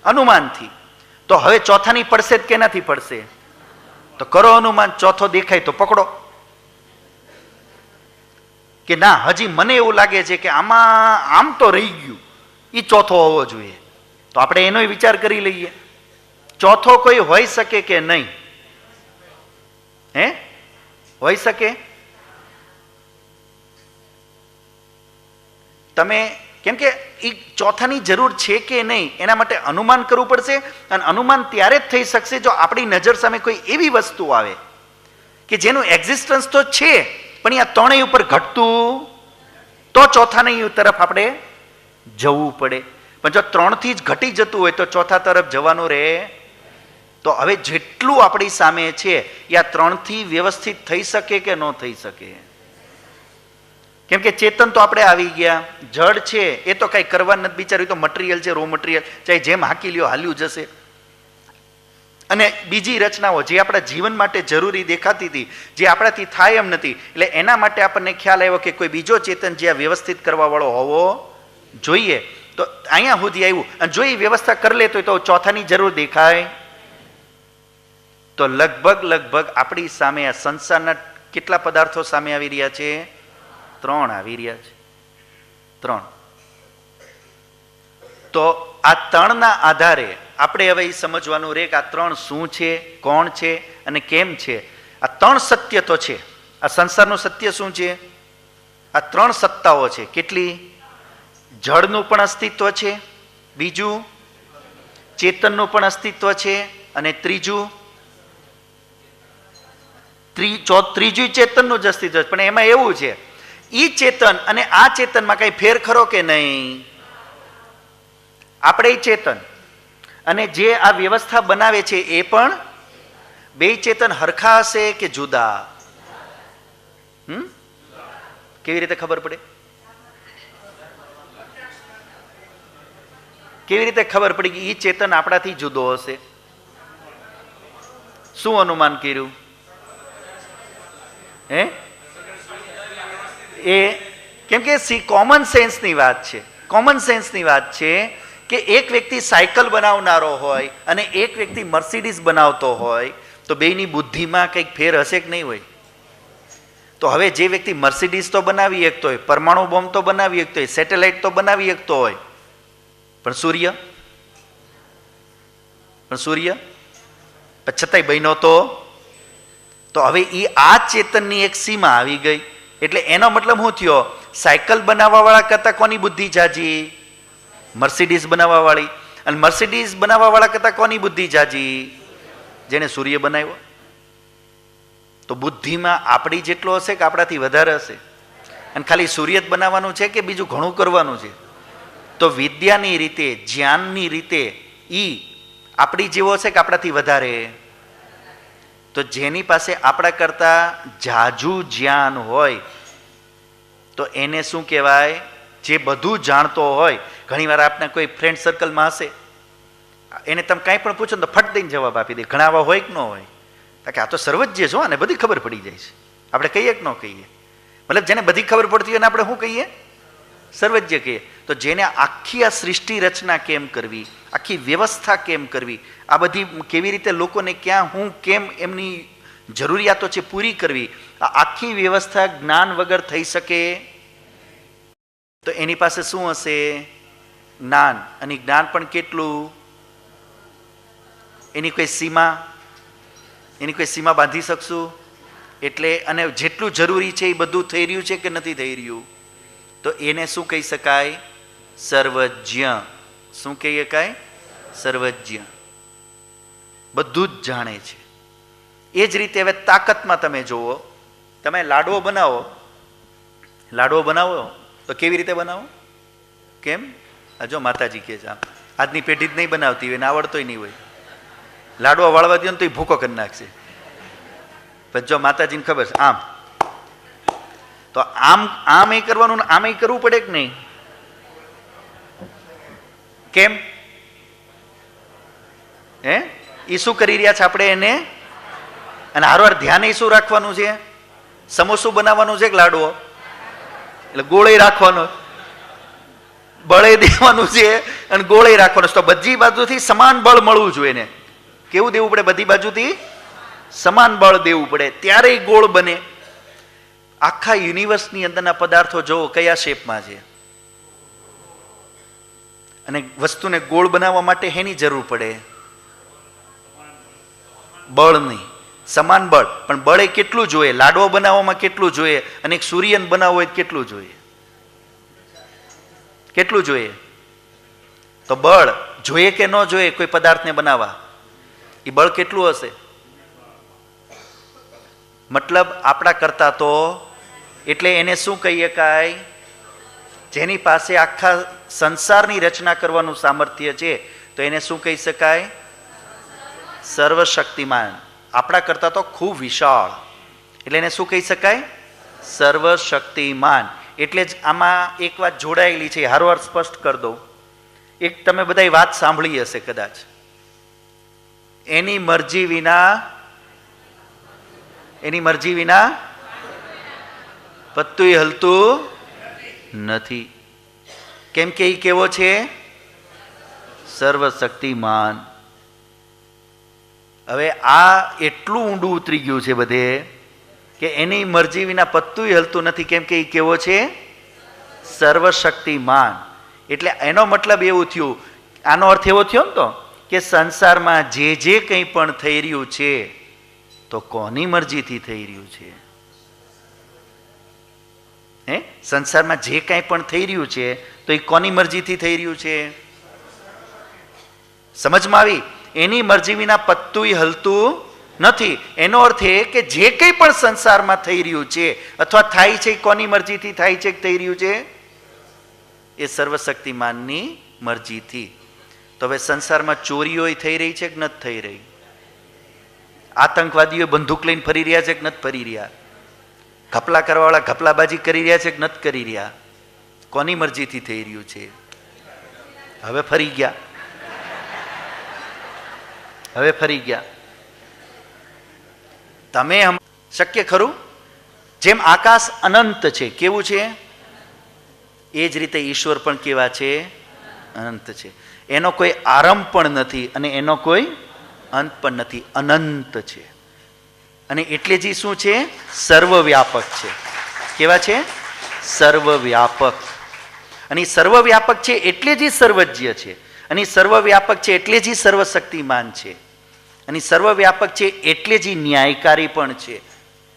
અનુમાનથી. તો હવે ચોથાની પડશે જ કેનાથી પડશે? તો કરો અનુમાન. ચોથો દેખાય તો પકડો કે ના, હજી મને એવું લાગે છે કે આમાં આમ તો રહી ગયું, એ ચોથો હોવો જોઈએ. તો આપણે એનો વિચાર કરી લઈએ. ચોથો કોઈ હોઈ શકે કે નહીં? હે, હોઈ શકે? તમે કેમ કે એ ચોથાની જરૂર છે કે નહીં એના માટે અનુમાન કરવું પડશે. અને અનુમાન ત્યારે જ થઈ શકશે જો આપણી નજર સામે કોઈ એવી વસ્તુ આવે કે જેનું એક્ઝિસ્ટન્સ તો છે પણ આ ત્રણેય ઉપર ઘટતું, તો ચોથાની તરફ આપણે જવું પડે. પણ જો ત્રણથી જ ઘટી જતું હોય તો ચોથા તરફ જવાનું રહે. તો હવે જેટલું આપણી સામે છે એ આ ત્રણથી વ્યવસ્થિત થઈ શકે કે ન થઈ શકે? કેમ કે ચેતન તો આપણે આવી ગયા, જડ છે એ તો કઈ કરવા નથી બિચાર્યું, તો મટીરિયલ છે, રો મટીરિયલ, ચાહે જેમ હાકી લ્યો હાલ્યું જશે. અને બીજી રચનાઓ જે આપણા જીવન માટે જરૂરી દેખાતી હતી, જે આપણાથી થાય એમ નથી, એટલે એના માટે આપણને ખ્યાલ આવ્યો કે કોઈ બીજો ચેતન જે આ વ્યવસ્થિત કરવા વાળો હોવો જોઈએ. તો અહીંયા સુધી આવ્યું. અને જો એ વ્યવસ્થા કરી લેતો તો ચોથાની જરૂર દેખાય? તો લગભગ આપણી સામે આ સંસારના કેટલા પદાર્થો સામે આવી રહ્યા છે? 3 આવી રહ્યા છે. 3. તો આ 3ના આધારે આપણે હવે એ સમજવાનું રહે કે આ 3 શું છે, કોણ છે અને કેમ છે. આ 3 સત્ય તો છે. આ સંસારનું સત્ય શું છે? આ 3 સત્તાઓ છે. કેટલી? જળનું પણ અસ્તિત્વ છે, બીજું ચેતનનું પણ અસ્તિત્વ છે, અને ત્રીજું ચેતનનું જ અસ્તિત્વ છે. પણ એમાં એવું છે, ઈ ચેતન અને આ ચેતનમાં કઈ ફેર ખરો કે નહીં? આપણે ચેતન અને જે આ વ્યવસ્થા બનાવે છે એ પણ બે ચેતન હરખા હશે કે જુદા? કેવી રીતે ખબર પડે? કેવી રીતે ખબર પડી કે ઈ ચેતન આપણાથી જુદો હશે? શું અનુમાન કર્યું? હે, એ કેમ કે કોમન સેન્સની વાત છે. કોમન સેન્સની વાત છે કે એક વ્યક્તિ સાયકલ બનાવનારો હોય અને એક વ્યક્તિ મર્સિડીઝ બનાવતો હોય તો બેયની બુદ્ધિમાં કંઈક ફેર હશે કે નહીં હોય? તો હવે જે વ્યક્તિ મર્સિડીઝ તો બનાવી શકતો હોય, પરમાણુ બોમ્બ તો બનાવી શકતો હોય, સેટેલાઇટ તો બનાવી શકતો હોય, પણ સૂર્ય છતાંય બન્યો તો હવે એ આ ચેતનની એક સીમા આવી ગઈ. એટલે એનો મતલબ શું થયો? સાયકલ બનાવવા વાળા કરતા કોની બુદ્ધિ જાજી? મર્સિડીઝ બનાવવા વાળી. અને મર્સિડીઝ બનાવવા વાળા કરતા કોની બુદ્ધિ જાજી? જેને સૂર્ય બનાવ્યો. તો બુદ્ધિમાં આપણી જેટલો હશે કે આપણાથી વધારે હશે? અને ખાલી સૂર્ય જ બનાવવાનું છે કે બીજું ઘણું કરવાનું છે? તો વિદ્યાની રીતે, જ્ઞાનની રીતે ઈ આપણી જેવો હશે કે આપણાથી વધારે? તો જેની પાસે આપણા કરતા જાજુ જ્ઞાન હોય તો એને શું કહેવાય? જે બધું જાણતો હોય. ઘણીવાર આપના કોઈ ફ્રેન્ડ સર્કલમાં હશે, એને તમે કાંઈ પણ પૂછો તો ફટ દઈને જવાબ આપી દે. ઘણા આવા હોય કે ન હોય? કે આ તો સર્વજ્ઞ છો, આને બધી ખબર પડી જાય છે. આપણે કહીએ કે ન કહીએ? મતલબ જેને બધી ખબર પડતી હોય ને આપણે શું કહીએ? સર્વજ્ઞ કહીએ. તો જેને આખી આ સૃષ્ટિ રચના કેમ કરવી, આખી વ્યવસ્થા કેમ કરવી, આ બધી કેવી રીતે લોકોને ક્યાં હું કેમ એમની જરૂરિયાતો છે પૂરી કરવી, આ આખી વ્યવસ્થા જ્ઞાન વગર થઈ શકે? તો એની પાસે શું હશે? જ્ઞાન. અને જ્ઞાન પણ કેટલું? એની કોઈ સીમા બાંધી શકશું? એટલે અને જેટલું જરૂરી છે એ બધું થઈ રહ્યું છે કે નથી થઈ રહ્યું? તો એને શું કહી શકાય? સર્વજ્ઞ. શું કહી શકાય? સર્વજ્ઞ. બધું જ જાણે છે. એ જ રીતે હવે તાકાતમાં તમે જુઓ, તમે લાડવો બનાવો તો કેવી રીતે બનાવો? કેમ? જો માતાજી કહે છે આજની પેઢી જ નહીં બનાવતી હોય ને આવડતોય નહીં હોય. લાડવા વાળવા દો ને તો એ ભૂકો કરી નાખશે. પણ જો માતાજીને ખબર છે આમ, તો આમ એ કરવાનું, આમ એ કરવું પડે કે નહીં? કેમ? હે એ શું કરી રહ્યા છે આપણે એને? અને હારવાર ધ્યાને શું રાખવાનું છે? સમોસું બનાવવાનું છે કે લાડવો? એટલે ગોળે રાખવાનો, બળે દેવાનું છે અને ગોળે રાખવાનું. તો બધી બાજુથી સમાન બળ મળવું જોઈએ ને. કેવું દેવું પડે? બધી બાજુથી સમાન બળ દેવું પડે, ત્યારે ગોળ બને. આખા યુનિવર્સની અંદરના પદાર્થો જોવો કયા શેપમાં છે. અને વસ્તુને ગોળ બનાવવા માટે હેની જરૂર પડે? બળની. સમાન બળ. પણ બળ એ કેટલું જોઈએ? લાડવો બનાવવામાં કેટલું જોઈએ? અને એક સૂર્યન બનાવવો હોય કેટલું જોઈએ? કેટલું જોઈએ? તો બળ જોઈએ કે ન જોઈએ કોઈ પદાર્થને બનાવવા? એ બળ કેટલું હશે? મતલબ આપણા કરતા તો, એટલે એને શું કહીએ કાંઈ? જેની પાસે આખા સંસારની રચના કરવાનું સામર્થ્ય છે તો એને શું કહી શકાય? સર્વશક્તિમાન. આપણા કરતા તો ખૂબ વિશાળ, એટલે એને શું કહી શકાય? સર્વશક્તિમાન. એટલે જ આમાં એક વાત જોડાયેલી છે, હારવાર સ્પષ્ટ કરી દઉં. એક તમે બધાય વાત સાંભળી હશે કદાચ, એની મરજી વિના પત્તુંય હલતું નથી. કેમ કે એ કેવો છે? સર્વશક્તિમાન. હવે આ એટલું ઊંડું ઉતરી ગયું છે બધે કે એની મરજી વિના પત્તુંય હલતું નથી. કેમ કે એ કેવો છે? સર્વશક્તિમાન. એટલે એનો મતલબ એવું થયું, આનો અર્થ એવો થયો ને તો કે સંસારમાં જે કંઈ પણ થઈ રહ્યું છે તો કોની મરજીથી થઈ રહ્યું છે? હે, સંસારમાં જે કંઈ પણ થઈ રહ્યું છે તો એ કોની મરજીથી થઈ રહ્યું છે? સમજમાં આવી? એની મરજી વિના પત્તુંય હલતું નથી. એનો અર્થ એ કે જે કંઈ પણ સંસારમાં થઈ રહ્યું છે અથવા થાય છે, કોની મરજીથી થાય છે કે થઈ રહ્યું છે? એ સર્વશક્તિમાનની મરજીથી. તો હવે સંસારમાં ચોરીઓ થઈ રહી છે કે નથી થઈ રહી? આતંકવાદીઓ બંદૂક લઈને ફરી રહ્યા છે કે નથી ફરી રહ્યા? ઘપલા કરવાવાળા ઘપલાબાજી કરી રહ્યા છે કે નથી કરી રહ્યા? કોની મરજીથી થઈ રહ્યું છે? હવે ફરી ગયા. હવે ફરી ગયા. તમે શક્ય ખરું? જેમ આકાશ અનંત છે, કેવું છે? એ જ રીતે ઈશ્વર પણ કેવા છે? અનંત છે. એનો કોઈ આરંભ પણ નથી અને એનો કોઈ અંત પણ નથી. અનંત છે. અને એટલે જ શું છે? સર્વવ્યાપક છે. કેવા છે? સર્વવ્યાપક. અને સર્વવ્યાપક છે એટલે જ સર્વજ્ય છે. અને સર્વવ્યાપક છે એટલે જ સર્વશક્તિમાન છે. અને સર્વવ્યાપક છે એટલે જ ન્યાયકારી પણ છે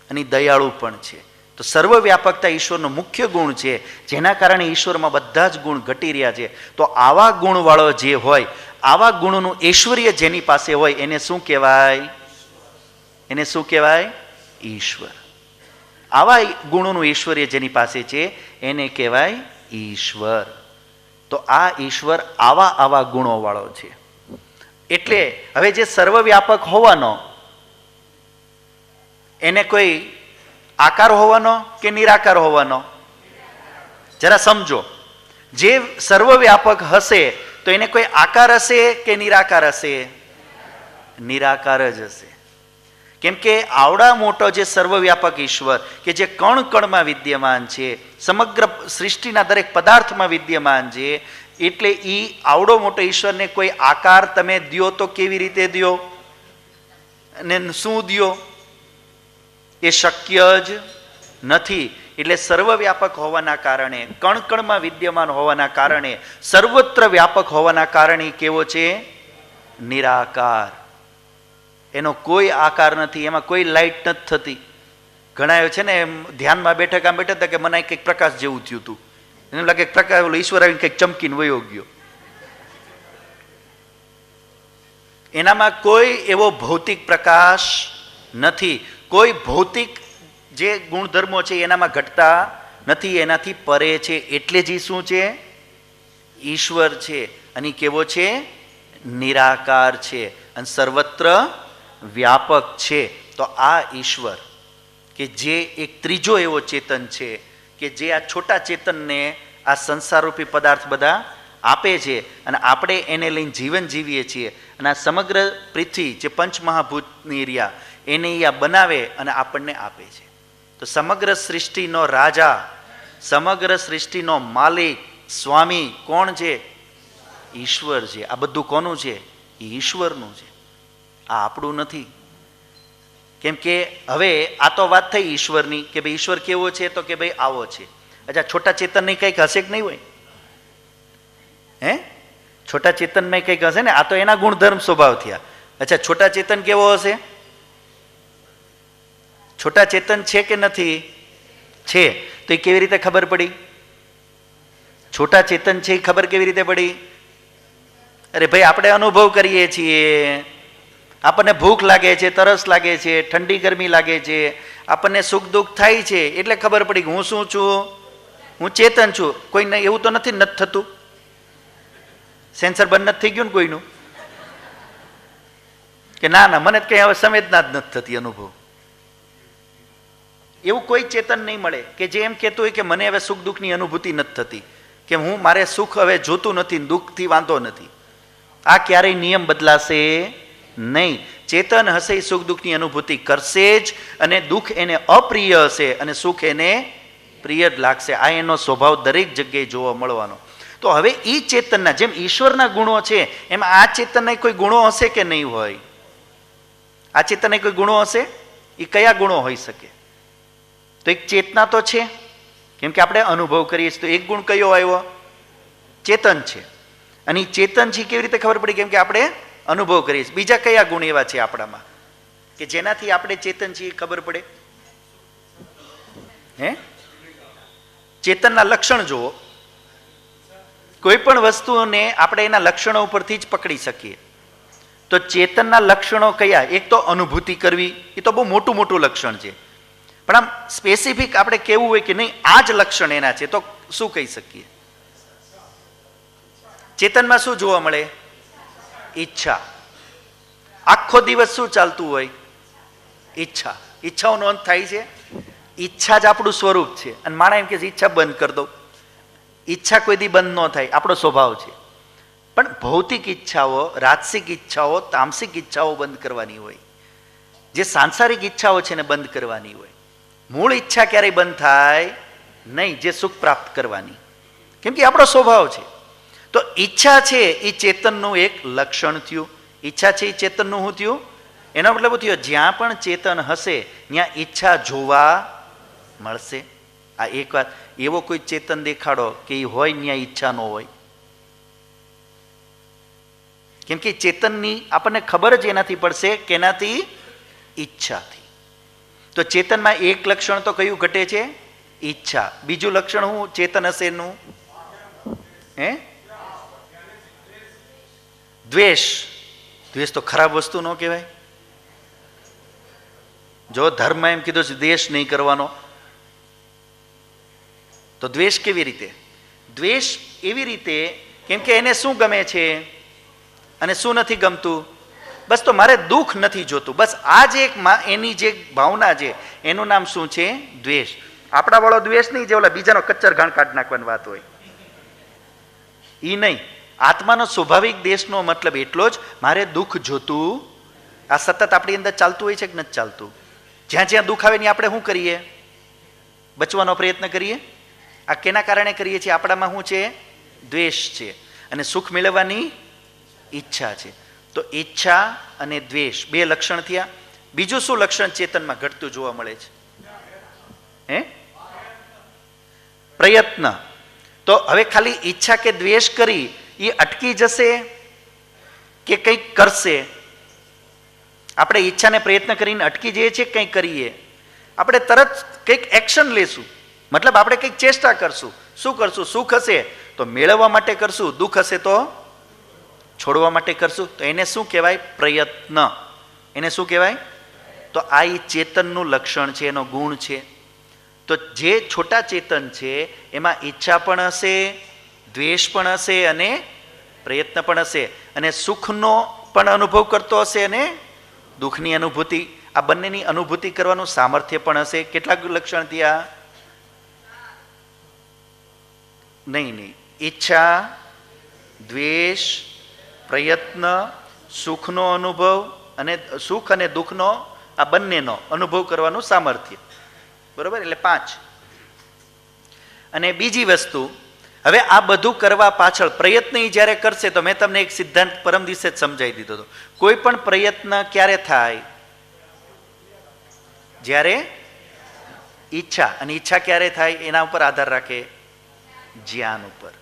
અને દયાળુ પણ છે. તો સર્વવ્યાપકતા ઈશ્વરનો મુખ્ય ગુણ છે, જેના કારણે ઈશ્વરમાં બધા જ ગુણ ઘટી રહ્યા છે. તો આવા ગુણવાળો જે હોય, આવા ગુણોનું ઐશ્વર્ય જેની પાસે હોય એને શું કહેવાય? એને શું કહેવાય? ઈશ્વર. આવા ગુણોનું ઐશ્વર્ય જેની પાસે છે એને કહેવાય ઈશ્વર. તો આ ઈશ્વર આવા ગુણો વાળો છે. એટલે હવે જે સર્વવ્યાપક હોવાનો એને કોઈ આકાર હોવાનો કે નિરાકાર હોવાનો? જરા સમજો. જે સર્વવ્યાપક હશે તો એને કોઈ આકાર હશે કે નિરાકાર હશે? નિરાકાર જ હશે. કેમ કે આવડા મોટો જે સર્વવ્યાપક ઈશ્વર કે જે કણ કણમાં વિદ્યમાન છે, સમગ્ર સૃષ્ટિના દરેક પદાર્થમાં વિદ્યમાન છે, એટલે એ આવડો મોટો ઈશ્વરને કોઈ આકાર તમે દ્યો તો કેવી રીતે દ્યો અને શું દ્યો? એ શક્ય જ નથી. એટલે સર્વવ્યાપક હોવાના કારણે, કણ કણમાં વિદ્યમાન હોવાના કારણે, સર્વત્ર વ્યાપક હોવાના કારણે કેવો છે? નિરાકાર. એનો કોઈ આકાર નથી, એમાં કોઈ લાઇટ નથી થતી. ઘણા છે ને ધ્યાનમાં બેઠા હતા કે મને કંઈક પ્રકાશ જેવું થયું હતું, એને લાગે પ્રકાશ, ઈશ્વર આવીને કંઈક ચમકીને વયો ગયો. એનામાં કોઈ એવો ભૌતિક પ્રકાશ નથી. કોઈ ભૌતિક જે ગુણધર્મો છે એનામાં ઘટતા નથી, એનાથી પરે છે. એટલે જ શું છે? ઈશ્વર છે. અને કેવો છે? નિરાકાર છે અને સર્વત્ર વ્યાપક છે. તો આ ઈશ્વર કે જે એક ત્રીજો એવો ચેતન છે કે જે આ છોટા ચેતનને, આ સંસારરૂપી પદાર્થ બધા આપે છે અને આપણે એને લઈને જીવન જીવીએ છીએ. અને આ સમગ્ર પૃથ્વી જે પંચમહાભૂતની રહ્યા એને આ બનાવે અને આપણને આપે છે. તો સમગ્ર સૃષ્ટિનો રાજા, સમગ્ર સૃષ્ટિનો માલિક, સ્વામી કોણ છે? ઈશ્વર છે. આ બધું કોનું છે? ઈશ્વરનું છે. આ આપણું નથી. કેમ કે હવે આ તો વાત થઈ ઈશ્વરની કે ભાઈ ઈશ્વર કેવો છે, તો કે ભાઈ આવો છે. અચ્છા, છોટા ચેતનની કંઈક હશે કે નહીં હોય? હે, છોટા ચેતનમાં કંઈક હશે ને? આ તો એના ગુણધર્મ સ્વભાવ થયા. અચ્છા, છોટા ચેતન કેવો હશે? છોટા ચેતન છે કે નથી? છે. તો એ કેવી રીતે ખબર પડી? છોટા ચેતન છે એ ખબર કેવી રીતે પડી? અરે ભાઈ, આપણે અનુભવ કરીએ છીએ. આપણને ભૂખ લાગે છે, તરસ લાગે છે, ઠંડી ગરમી લાગે છે, આપણને સુખ દુઃખ થાય છે, એટલે ખબર પડી કે હું શું છું? હું ચેતન છું. કોઈને એવું તો નથી થતું? સેન્સર બંધ નથી થઈ ગયું ને કોઈનું? કે ના ના, મને કઈ હવે સંવેદના જ નથી થતી, અનુભવ. એવું કોઈ ચેતન નહીં મળે કે જે એમ કહેતું હોય કે મને હવે સુખ દુઃખની અનુભૂતિ નથી થતી, કે હું મારે સુખ હવે જોતું નથી, દુઃખથી વાંધો નથી. આ ક્યારેય નિયમ બદલાશે નહીં. ચેતન હશે એ સુખ દુઃખની અનુભૂતિ કરશે જ, અને દુઃખ એને અપ્રિય હશે અને સુખ એને પ્રિય જ લાગશે. આ એનો સ્વભાવ દરેક જગ્યાએ જોવા મળવાનો. તો હવે એ ચેતનના જેમ ઈશ્વરના ગુણો છે એમ આ ચેતનના કોઈ ગુણો હશે કે નહીં હોય? આ ચેતનના કોઈ ગુણો હશે? એ કયા ગુણો હોઈ શકે? તો એક ચેતના તો છે, કેમ કે આપણે અનુભવ કરીએ છીએ. તો એક ગુણ કયો આવ્યો? ચેતન છે. અને એ ચેતન છે કેવી રીતે ખબર પડી? કેમ કે આપણે અનુભવ કરીએ છીએ. બીજા કયા ગુણ એવા છે આપણામાં કે જેનાથી આપણે ચેતન છીએ ખબર પડે? હે, ચેતનના લક્ષણ જુઓ. કોઈ પણ વસ્તુને આપણે એના લક્ષણો ઉપરથી જ પકડી શકીએ. તો ચેતનના લક્ષણો કયા? એક તો અનુભૂતિ કરવી, એ તો બહુ મોટું મોટું લક્ષણ છે. પણ આમ સ્પેસિફિક આપણે કેવું હોય કે નહીં આ જ લક્ષણ એના છે, તો શું કહી શકીએ? ચેતનમાં શું જોવા મળે? ઈચ્છા. આખો દિવસ શું ચાલતું હોય? ઈચ્છા. ઈચ્છાઓનો અંત થાય છે. ઈચ્છા જ આપણું સ્વરૂપ છે. અને માણસ એમ કે ઈચ્છા બંધ કરી દો. ઈચ્છા કોઈ દી બંધ ન થાય, આપણો સ્વભાવ છે. પણ ભૌતિક ઈચ્છાઓ, રાજસિક ઈચ્છાઓ, તામસિક ઈચ્છાઓ બંધ કરવાની હોય. જે સાંસારિક ઈચ્છાઓ છે ને બંધ કરવાની હોય. મૂળ ઈચ્છા ક્યારેય બંધ થાય નહીં, જે સુખ પ્રાપ્ત કરવાની. કેમ કે આપણો સ્વભાવ છે. તો ઈચ્છા છે એ ચેતનનું એક લક્ષણ થયું. ઈચ્છા છે એ ચેતનનું શું થયું? એનો મતલબ થયો જ્યાં પણ ચેતન હશે ત્યાં ઈચ્છા જોવા મળશે. આ એક વાત. એવો કોઈ ચેતન દેખાડો કે એ હોય ત્યાં ઈચ્છા ન હોય. કેમ કે ચેતનની આપણને ખબર જ એનાથી પડશે કે એનાથી ઈચ્છાથી. તો ચેતનમાં એક લક્ષણ તો કયું ઘટે છે? ઈચ્છા. બીજું લક્ષણ શું ચેતન હશે એનું? હે, દ્વેષ. દ્વેષ તો ખરાબ વસ્તુ ન કહેવાય. જો ધર્મમાં એમ કીધું છે દ્વેષ નહીં કરવાનો, તો દ્વેષ કેવી રીતે? દ્વેષ એવી રીતે કેમ કે એને શું ગમે છે અને શું નથી ગમતું? બસ તો મારે દુઃખ નથી જોતું. બસ આ જ એક એની જે ભાવના છે એનું નામ શું છે? દ્વેષ. આપણા વાળો દ્વેષ નહીં જે ઓલા બીજાનો કચ્ચર ઘાણ કાઢ નાખવાની વાત હોય એ નહીં. આત્માનો સ્વાભાવિક દેશનો મતલબ એટલો જ મારે દુઃખ જોતું. આ સતત આપણી અંદર ચાલતું હોય છે કે નથી ચાલતું? જ્યાં જ્યાં દુઃખ આવે ત્યાં આપણે શું કરીએ? બચવાનો પ્રયત્ન કરીએ. આ કેના કારણે કરીએ છીએ? આપણામાં શું છે? દ્વેષ છે. અને સુખ મેળવવાની ઈચ્છા છે. તો ઈચ્છા અને દ્વેષ બે લક્ષણ થયા. બીજું શું લક્ષણ ચેતનમાં ઘટતું જોવા મળે છે? હે, પ્રયત્ન. તો હવે ખાલી ઈચ્છા કે દ્વેષ કરી એ અટકી જશે કે કંઈક કરશે? આપણે ઈચ્છાને પ્રયત્ન કરીને અટકી જઈએ છીએ, કંઈક કરીએ આપણે તરત કંઈક એક્શન લેશું. મતલબ આપણે કંઈક ચેષ્ટા કરશું. શું કરશું? સુખ હશે તો મેળવવા માટે કરશું, દુઃખ હશે તો છોડવા માટે કરશું. તો એને શું કહેવાય? પ્રયત્ન. એને શું કહેવાય? તો આ એ ચેતનનું લક્ષણ છે, એનો ગુણ છે. તો જે છોટા ચેતન છે એમાં ઈચ્છા પણ હશે, દ્વેષ પણ હશે અને પ્રયત્ન પણ હશે. અને સુખનો પણ અનુભવ કરતો હશે અને દુઃખની અનુભૂતિ. આ બંનેની અનુભૂતિ કરવાનું સામર્થ્ય પણ હશે. કેટલાક લક્ષણ ત્યાં? નહીં. ઈચ્છા, દ્વેષ, પ્રયત્ન, સુખનો અનુભવ અને સુખ અને દુઃખનો આ બંનેનો અનુભવ કરવાનું સામર્થ્ય. બરોબર, એટલે 5. અને બીજી વસ્તુ, હવે આ બધું કરવા પાછળ પ્રયત્ન જ્યારે કરશે, તો મેં તમને એક સિદ્ધાંત પરમ દિવસે જ સમજાવી દીધો હતો. કોઈ પણ પ્રયત્ન ક્યારે થાય? જ્યારે ઈચ્છા, અને ઈચ્છા ક્યારે થાય એના ઉપર આધાર રાખે, જ્ઞાન ઉપર.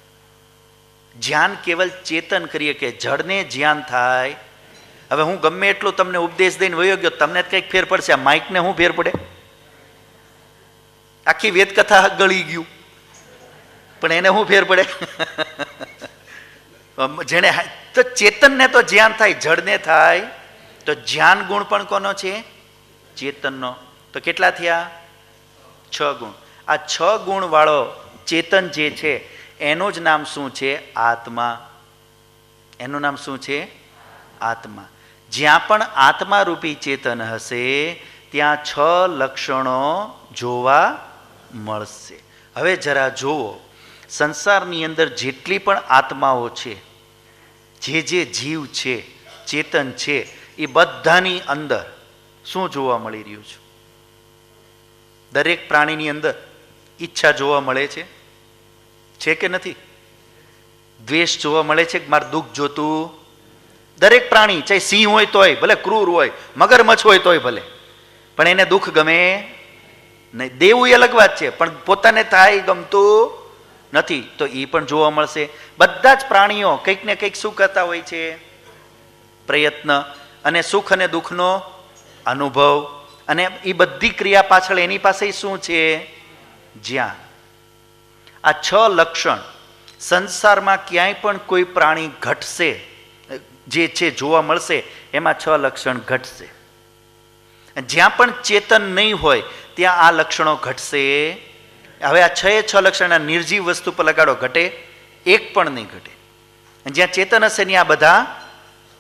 જ્ઞાન કેવલ ચેતન કરીએ કે જડને જ્ઞાન થાય. હવે હું ગમે એટલું તમને ઉપદેશ દઈને વયો ગયો, તમને કંઈક ફેર પડશે, આ માઇકને શું ફેર પડે? આખી વેદકથા ગળી ગયું, પણ એને શું ફેર પડે? જેને તો ચેતનને તો જ્ઞાન થાય, જડને થાય તો જ્ઞાન ગુણ પણ કોનો છે? ચેતનનો. તો કેટલા થયા? 6 ગુણ. આ 6 ગુણ વાળો ચેતન જે છે એનું જ નામ શું છે? આત્મા. એનું નામ શું છે? આત્મા. જ્યાં પણ આત્મા રૂપી ચેતન હશે ત્યાં 6 લક્ષણો જોવા મળશે. હવે જરા જુઓ, સંસારની અંદર જેટલી પણ આત્માઓ છે, જે જીવ છે, ચેતન છે, એ બધાની અંદર શું જોવા મળી રહ્યું છે? દરેક પ્રાણીની અંદર ઈચ્છા જોવા મળે છે કે નથી? દ્વેષ જોવા મળે છે કે મારે દુઃખ જોતું? દરેક પ્રાણી, ચાહે સિંહ હોય તોય ભલે, ક્રૂર હોય, મગરમચ્છ હોય તોય ભલે, પણ એને દુઃખ ગમે નહીં. દેવું એ અલગ વાત છે, પણ પોતાને થાય ગમતું નથી, તો એ પણ જોવા મળશે. બધા જ પ્રાણીઓ કંઈક ને કંઈક શું કરતા હોય છે? પ્રયત્ન, અને સુખ અને દુઃખનો અનુભવ, અને એ બધી ક્રિયા પાછળ એની પાસે શું છે? જ્ઞાન. આ 6 લક્ષણ સંસારમાં ક્યાંય પણ કોઈ પ્રાણી ઘટશે, જે છે જોવા મળશે, એમાં 6 લક્ષણ ઘટશે. જ્યાં પણ ચેતન નહીં હોય ત્યાં આ લક્ષણો ઘટશે. હવે આ 6 લક્ષણના નિર્જીવ વસ્તુ પર લગાડો, ઘટે? એક પણ નહીં ઘટે. જ્યાં ચેતન હશે ત્યાં આ બધા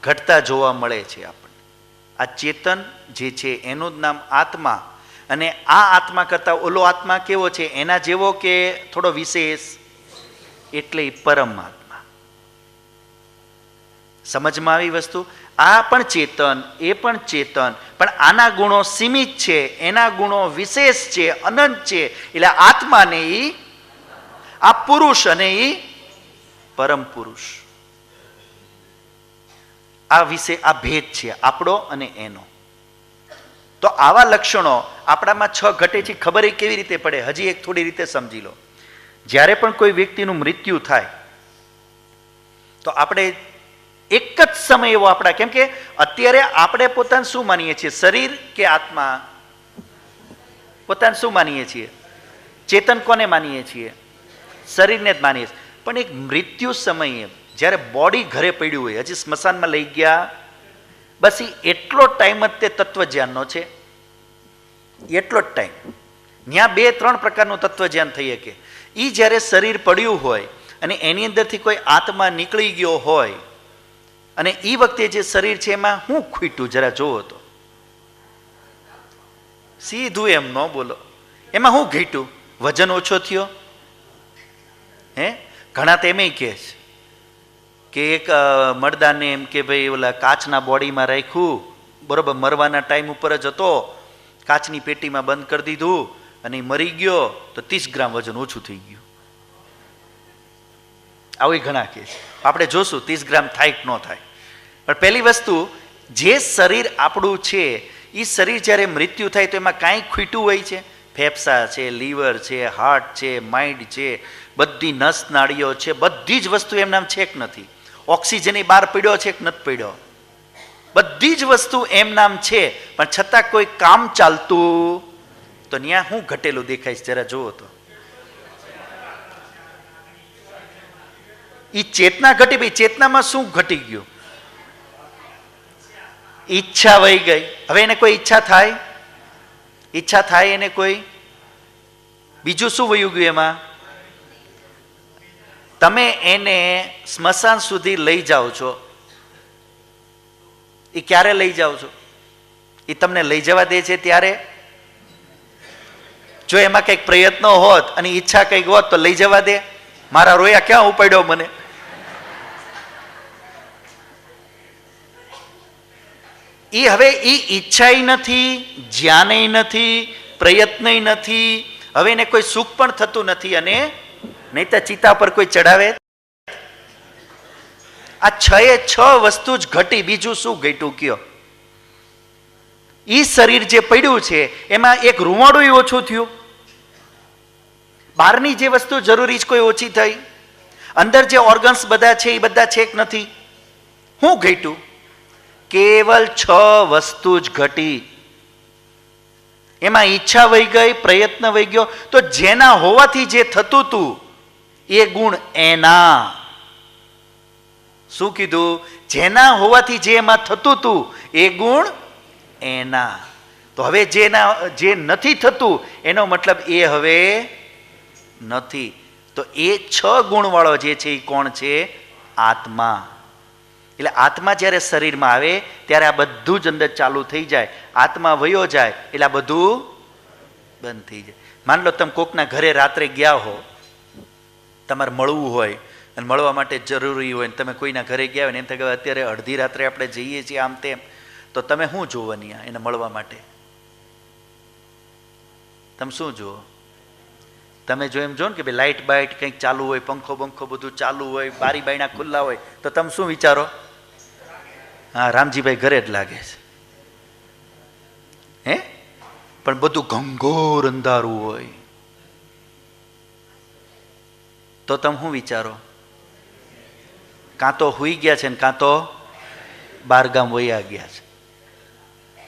ઘટતા જોવા મળે છે આપણને. આ ચેતન જે છે એનું જ નામ આત્મા. અને આ આત્મા કરતા ઓલો આત્મા કેવો છે? એના જેવો કે થોડો વિશેષ? એટલે પરમાત્મા. સમજમાં આવી વસ્તુ? આ પણ ચેતન, એ પણ ચેતન, પણ આના ગુણો સીમિત છે, એના ગુણો વિશેષ છે, અનંત છે. એટલે આત્માને ઈ આ પુરુષ અને ઈ પરમ પુરુષ. આ વિશે આ ભેદ છે આપણો અને એનો. તો આવા લક્ષણો આપણામાં 6 ઘટે છે. ખબર એ કેવી રીતે પડે? હજી એક થોડી રીતે સમજી લો. જ્યારે પણ કોઈ વ્યક્તિનું મૃત્યુ થાય તો આપણે એક જ સમય એવો આપણા, કેમ કે અત્યારે આપણે પોતાને શું માનીએ છીએ? શરીર કે આત્મા? પોતાને શું માનીએ છીએ? ચેતન કોને માનીએ છીએ? શરીરને જ માનીએ છીએ. પણ એક મૃત્યુ સમયે જ્યારે બોડી ઘરે પડ્યું હોય, હજી સ્મશાનમાં લઈ ગયા, બસ એટલો ટાઈમ જ તે તત્વજ્ઞાનનો છે. એટલો જ ટાઈમ. ત્યાં 2-3 પ્રકારનું તત્વજ્ઞાન થઈ શકે. એ જ્યારે શરીર પડ્યું હોય અને એની અંદરથી કોઈ આત્મા નીકળી ગયો હોય, અને એ વખતે જે શરીર છે એમાં શું ખૂટ્યું? જરા જોવો તો. સીધું એમ ન બોલો. એમાં શું ઘટ્યું? વજન ઓછો થયો? હે? ઘણા તો એમ કહે છે કે એક મરદાને એમ કે ભાઈ ઓલા કાચના બોડીમાં રાખ્યું, બરોબર, મરવાના ટાઈમ ઉપર જ હતો, કાચની પેટીમાં બંધ કરી દીધું અને મરી ગયો તો 30 ગ્રામ વજન ઓછું થઈ ગયું. આવું ઘણા કહે છે. આપણે જોશું 30 ગ્રામ થાય કે ન થાય. પણ પહેલી વસ્તુ, જે શરીર આપણું છે એ શરીર જ્યારે મૃત્યુ થાય તો એમાં કાંઈ ખૂટ્યું હોય છે? ફેફસા છે, લીવર છે, હાર્ટ છે, માઇન્ડ છે, બધી નસ નાડીઓ છે, બધી જ વસ્તુ એમ નામ છે કે નથી? ઓક્સિજન બહાર પડ્યો છે કે નથી પડ્યો? બધી જ વસ્તુ એમ નામ છે, પણ છતાં કોઈ કામ ચાલતું તો ત્યાં શું ઘટેલું દેખાય છે? જરા જુઓ તો. એ ચેતના ઘટી. ભાઈ ચેતનામાં શું ઘટી ગયું? ઈચ્છા વહી ગઈ. હવે એને કોઈ ઈચ્છા થાય? ઈચ્છા થાય એને કોઈ? બીજું શું વયું ગયું એમાં? તમે એને સ્મશાન સુધી લઈ જાઓ છો, એ ક્યારે લઈ જાઓ છો? એ તમને લઈ જવા દે છે ત્યારે? જો એમાં કંઈક પ્રયત્ન હોત અને ઈચ્છા કંઈક હોત તો લઈ જવા દે? મારા રોયા ક્યાં ઉપાડ્યો મને? એ હવે એ ઈચ્છાય નથી, જ્ઞાનય નથી, પ્રયત્નય નથી, હવે એને કોઈ સુખ પણ થતું નથી, અને નહીં તો ચિતા પર કોઈ ચડાવે. આ 6 વસ્તુ જ ઘટી, બીજું શું ઘટ્યું કયો? ઈ શરીર જે પડ્યું છે એમાં એક રૂવાડું ઓછું થયું, બહારની જે વસ્તુ જરૂરી છે કોઈ ઓછી થઈ, અંદર જે ઓર્ગન્સ બધા છે એ બધા છે કે નથી? શું ઘટ્યું? કેવલ 6 વસ્તુ જ ઘટી. એમાં ઈચ્છા વહી ગઈ, પ્રયત્ન વહી ગયો. તો જેના હોવાથી જે થતું હતું એ ગુણ એના. શું કીધું? જેના હોવાથી જે એમાં થતું હતું એ ગુણ એના. તો હવે જે નથી થતું એનો મતલબ એ હવે નથી. તો એ 6 ગુણવાળો જે છે એ કોણ છે? આત્મા. એટલે આત્મા જ્યારે શરીરમાં આવે ત્યારે આ બધું જ અંદર ચાલુ થઈ જાય. આત્મા વયો જાય એટલે આ બધું બંધ થઈ જાય. માન લો તમે કોકના ઘરે રાત્રે ગયા હો, તમારે મળવું હોય અને મળવા માટે જરૂરી હોય, તમે કોઈના ઘરે ગયા હોય ને એમ થાય અત્યારે અડધી રાત્રે આપણે જઈએ છીએ આમ તેમ, તો તમે શું જોવાની એને મળવા માટે? તમે શું જુઓ? તમે જો એમ જો ને કે ભાઈ લાઇટ બાઇટ કંઈક ચાલુ હોય, પંખો બંખો બધું ચાલુ હોય, બારી બાયણા ખુલ્લા હોય, તો તમે શું વિચારો? હા, રામજીભાઈ ઘરે જ લાગે છે. હે? પણ બધું ઘંઘોર અંધારું હોય તો તમે શું વિચારો? કાં તો હુઈ ગયા છે ને કાં તો બારગામ વયા ગયા છે.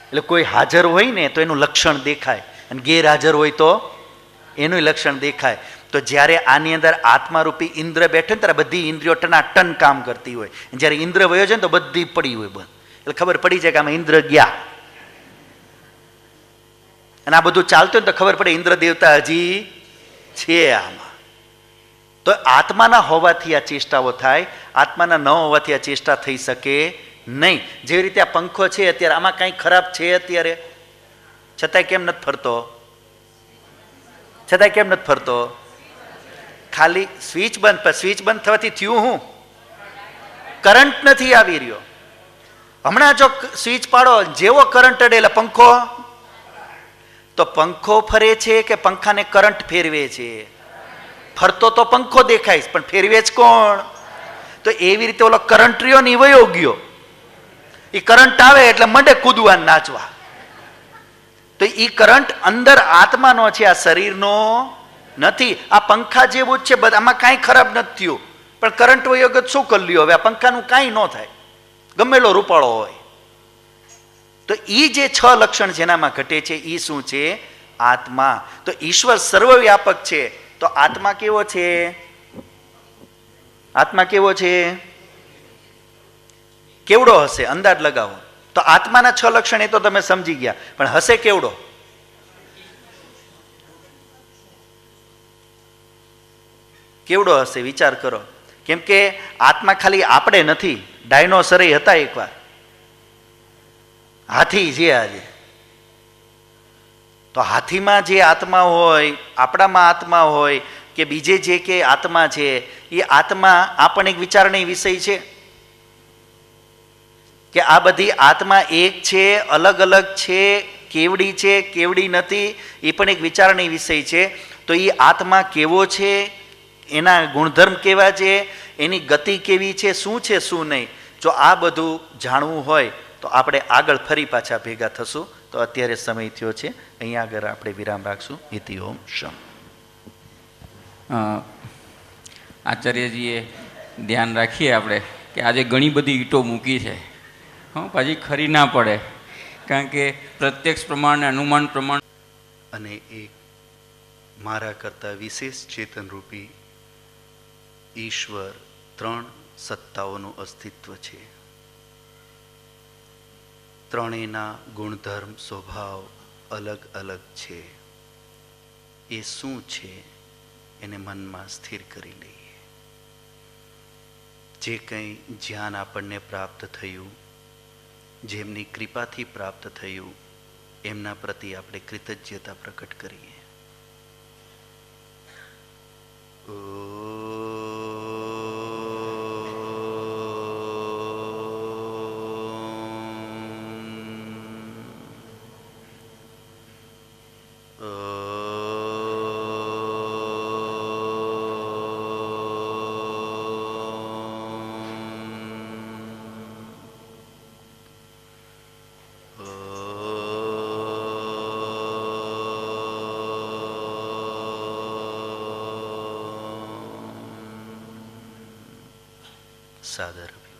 એટલે કોઈ હાજર હોય ને તો એનું લક્ષણ દેખાય, અને ગેરહાજર હોય તો એનું લક્ષણ દેખાય. તો જ્યારે આની અંદર આત્મારૂપી ઇન્દ્ર બેઠે ને ત્યારે બધી ઇન્દ્રિયો ટનાટન કામ કરતી હોય. જ્યારે ઇન્દ્ર વયો છે ને તો બધી પડી હોય બંધ. એટલે ખબર પડી જાય કે આમાં ઇન્દ્ર ગયા. અને આ બધું ચાલતું હોય ને તો ખબર પડે ઇન્દ્ર દેવતા હજી છે આમાં. તો આત્માના હોવાથી આ ચેષ્ટાઓ થાય, આત્માના ન હોવાથી આ ચેષ્ટા થઈ શકે નહીં. જેવી રીતે આ પંખો છે અત્યારે, આમાં કાંઈ ખરાબ છે અત્યારે, છતાંય કેમ નથી ફરતો? છતાંય કેમ નથી ફરતો? ખાલી સ્વિચ બંધ. પણ સ્વિચ બંધ થવાથી થયું હું? કરંટ નથી આવી રહ્યો. હમણાં જો સ્વિચ પાડો, જેવો કરંટ અડે એટલે પંખો, તો પંખો ફરે છે કે પંખાને કરંટ ફેરવે છે? ફરતો તો પંખો દેખાય પણ ફેરવે જ કોણ? તો એવી રીતે ઓલો કરંટ રહ્યો ને વયો ગયો. એ કરંટ આવે એટલે મંડે કૂદવા નાચવા. તો એ કરંટ અંદર આત્માનો છે, આ શરીરનો નથી. આ પંખા જેવું જ છે, આમાં કાંઈ ખરાબ નથી થયું, પણ કરંટ વયો ગયો શું કરી લ્યો? હવે આ પંખાનું કાંઈ ન થાય, ગમેલો રૂપાળો હોય. તો એ જે 6 લક્ષણ જેનામાં ઘટે છે એ શું છે? આત્મા. તો ઈશ્વર સર્વવ્યાપક છે. તો આત્મા કેવો છે? આત્મા કેવો છે? કેવડો હશે? અંદાજ લગાવો. તો આત્માના 6 લક્ષણ એ તો તમે સમજી ગયા, પણ હશે કેવડો? કેવડો હશે વિચાર કરો. કેમ કે આત્મા ખાલી આપણે નથી, ડાયનોસર હતા એકવાર, હાથી છે આજે. તો હાથીમાં જે આત્મા હોય, આપણામાં આત્મા હોય, કે બીજે જે કે આત્મા છે, એ આત્મા આપણને એક વિચારણી વિષય છે કે આ બધી આત્મા એક છે, અલગ અલગ છે, કેવડી છે, કેવડી નથી, એ પણ એક વિચારણી વિષય છે. તો એ આત્મા કેવો છે, એના ગુણધર્મ કેવા છે, એની ગતિ કેવી છે, શું છે શું નહીં, જો આ બધું જાણવું હોય તો આપણે આગળ ફરી પાછા ભેગા થશું. તો અત્યારે સમય થયો છે, અહીંયા આગળ આપણે વિરામ રાખશું. ઇતિ ઓમ શમ. આચાર્યજીએ ધ્યાન રાખીએ આપણે કે આજે ઘણી બધી ઈંટો મૂકી છે, પાછી ખરી ના પડે, કારણ કે પ્રત્યક્ષ પ્રમાણ, અનુમાન પ્રમાણ અને એક મારા કરતાં વિશેષ ચેતનરૂપી ઈશ્વર, 3 સત્તાઓનું અસ્તિત્વ છે. ત્રણેયના ગુણધર્મ, સ્વભાવ અલગ અલગ છે. એ શું છે એને મનમાં સ્થિર કરી લઈએ. જે કંઈ જ્ઞાન આપણને પ્રાપ્ત થયું, જેમની કૃપાથી પ્રાપ્ત થયું, એમના પ્રતિ આપણે કૃતજ્ઞતા પ્રકટ કરીએ. સાદર અભિવાદન.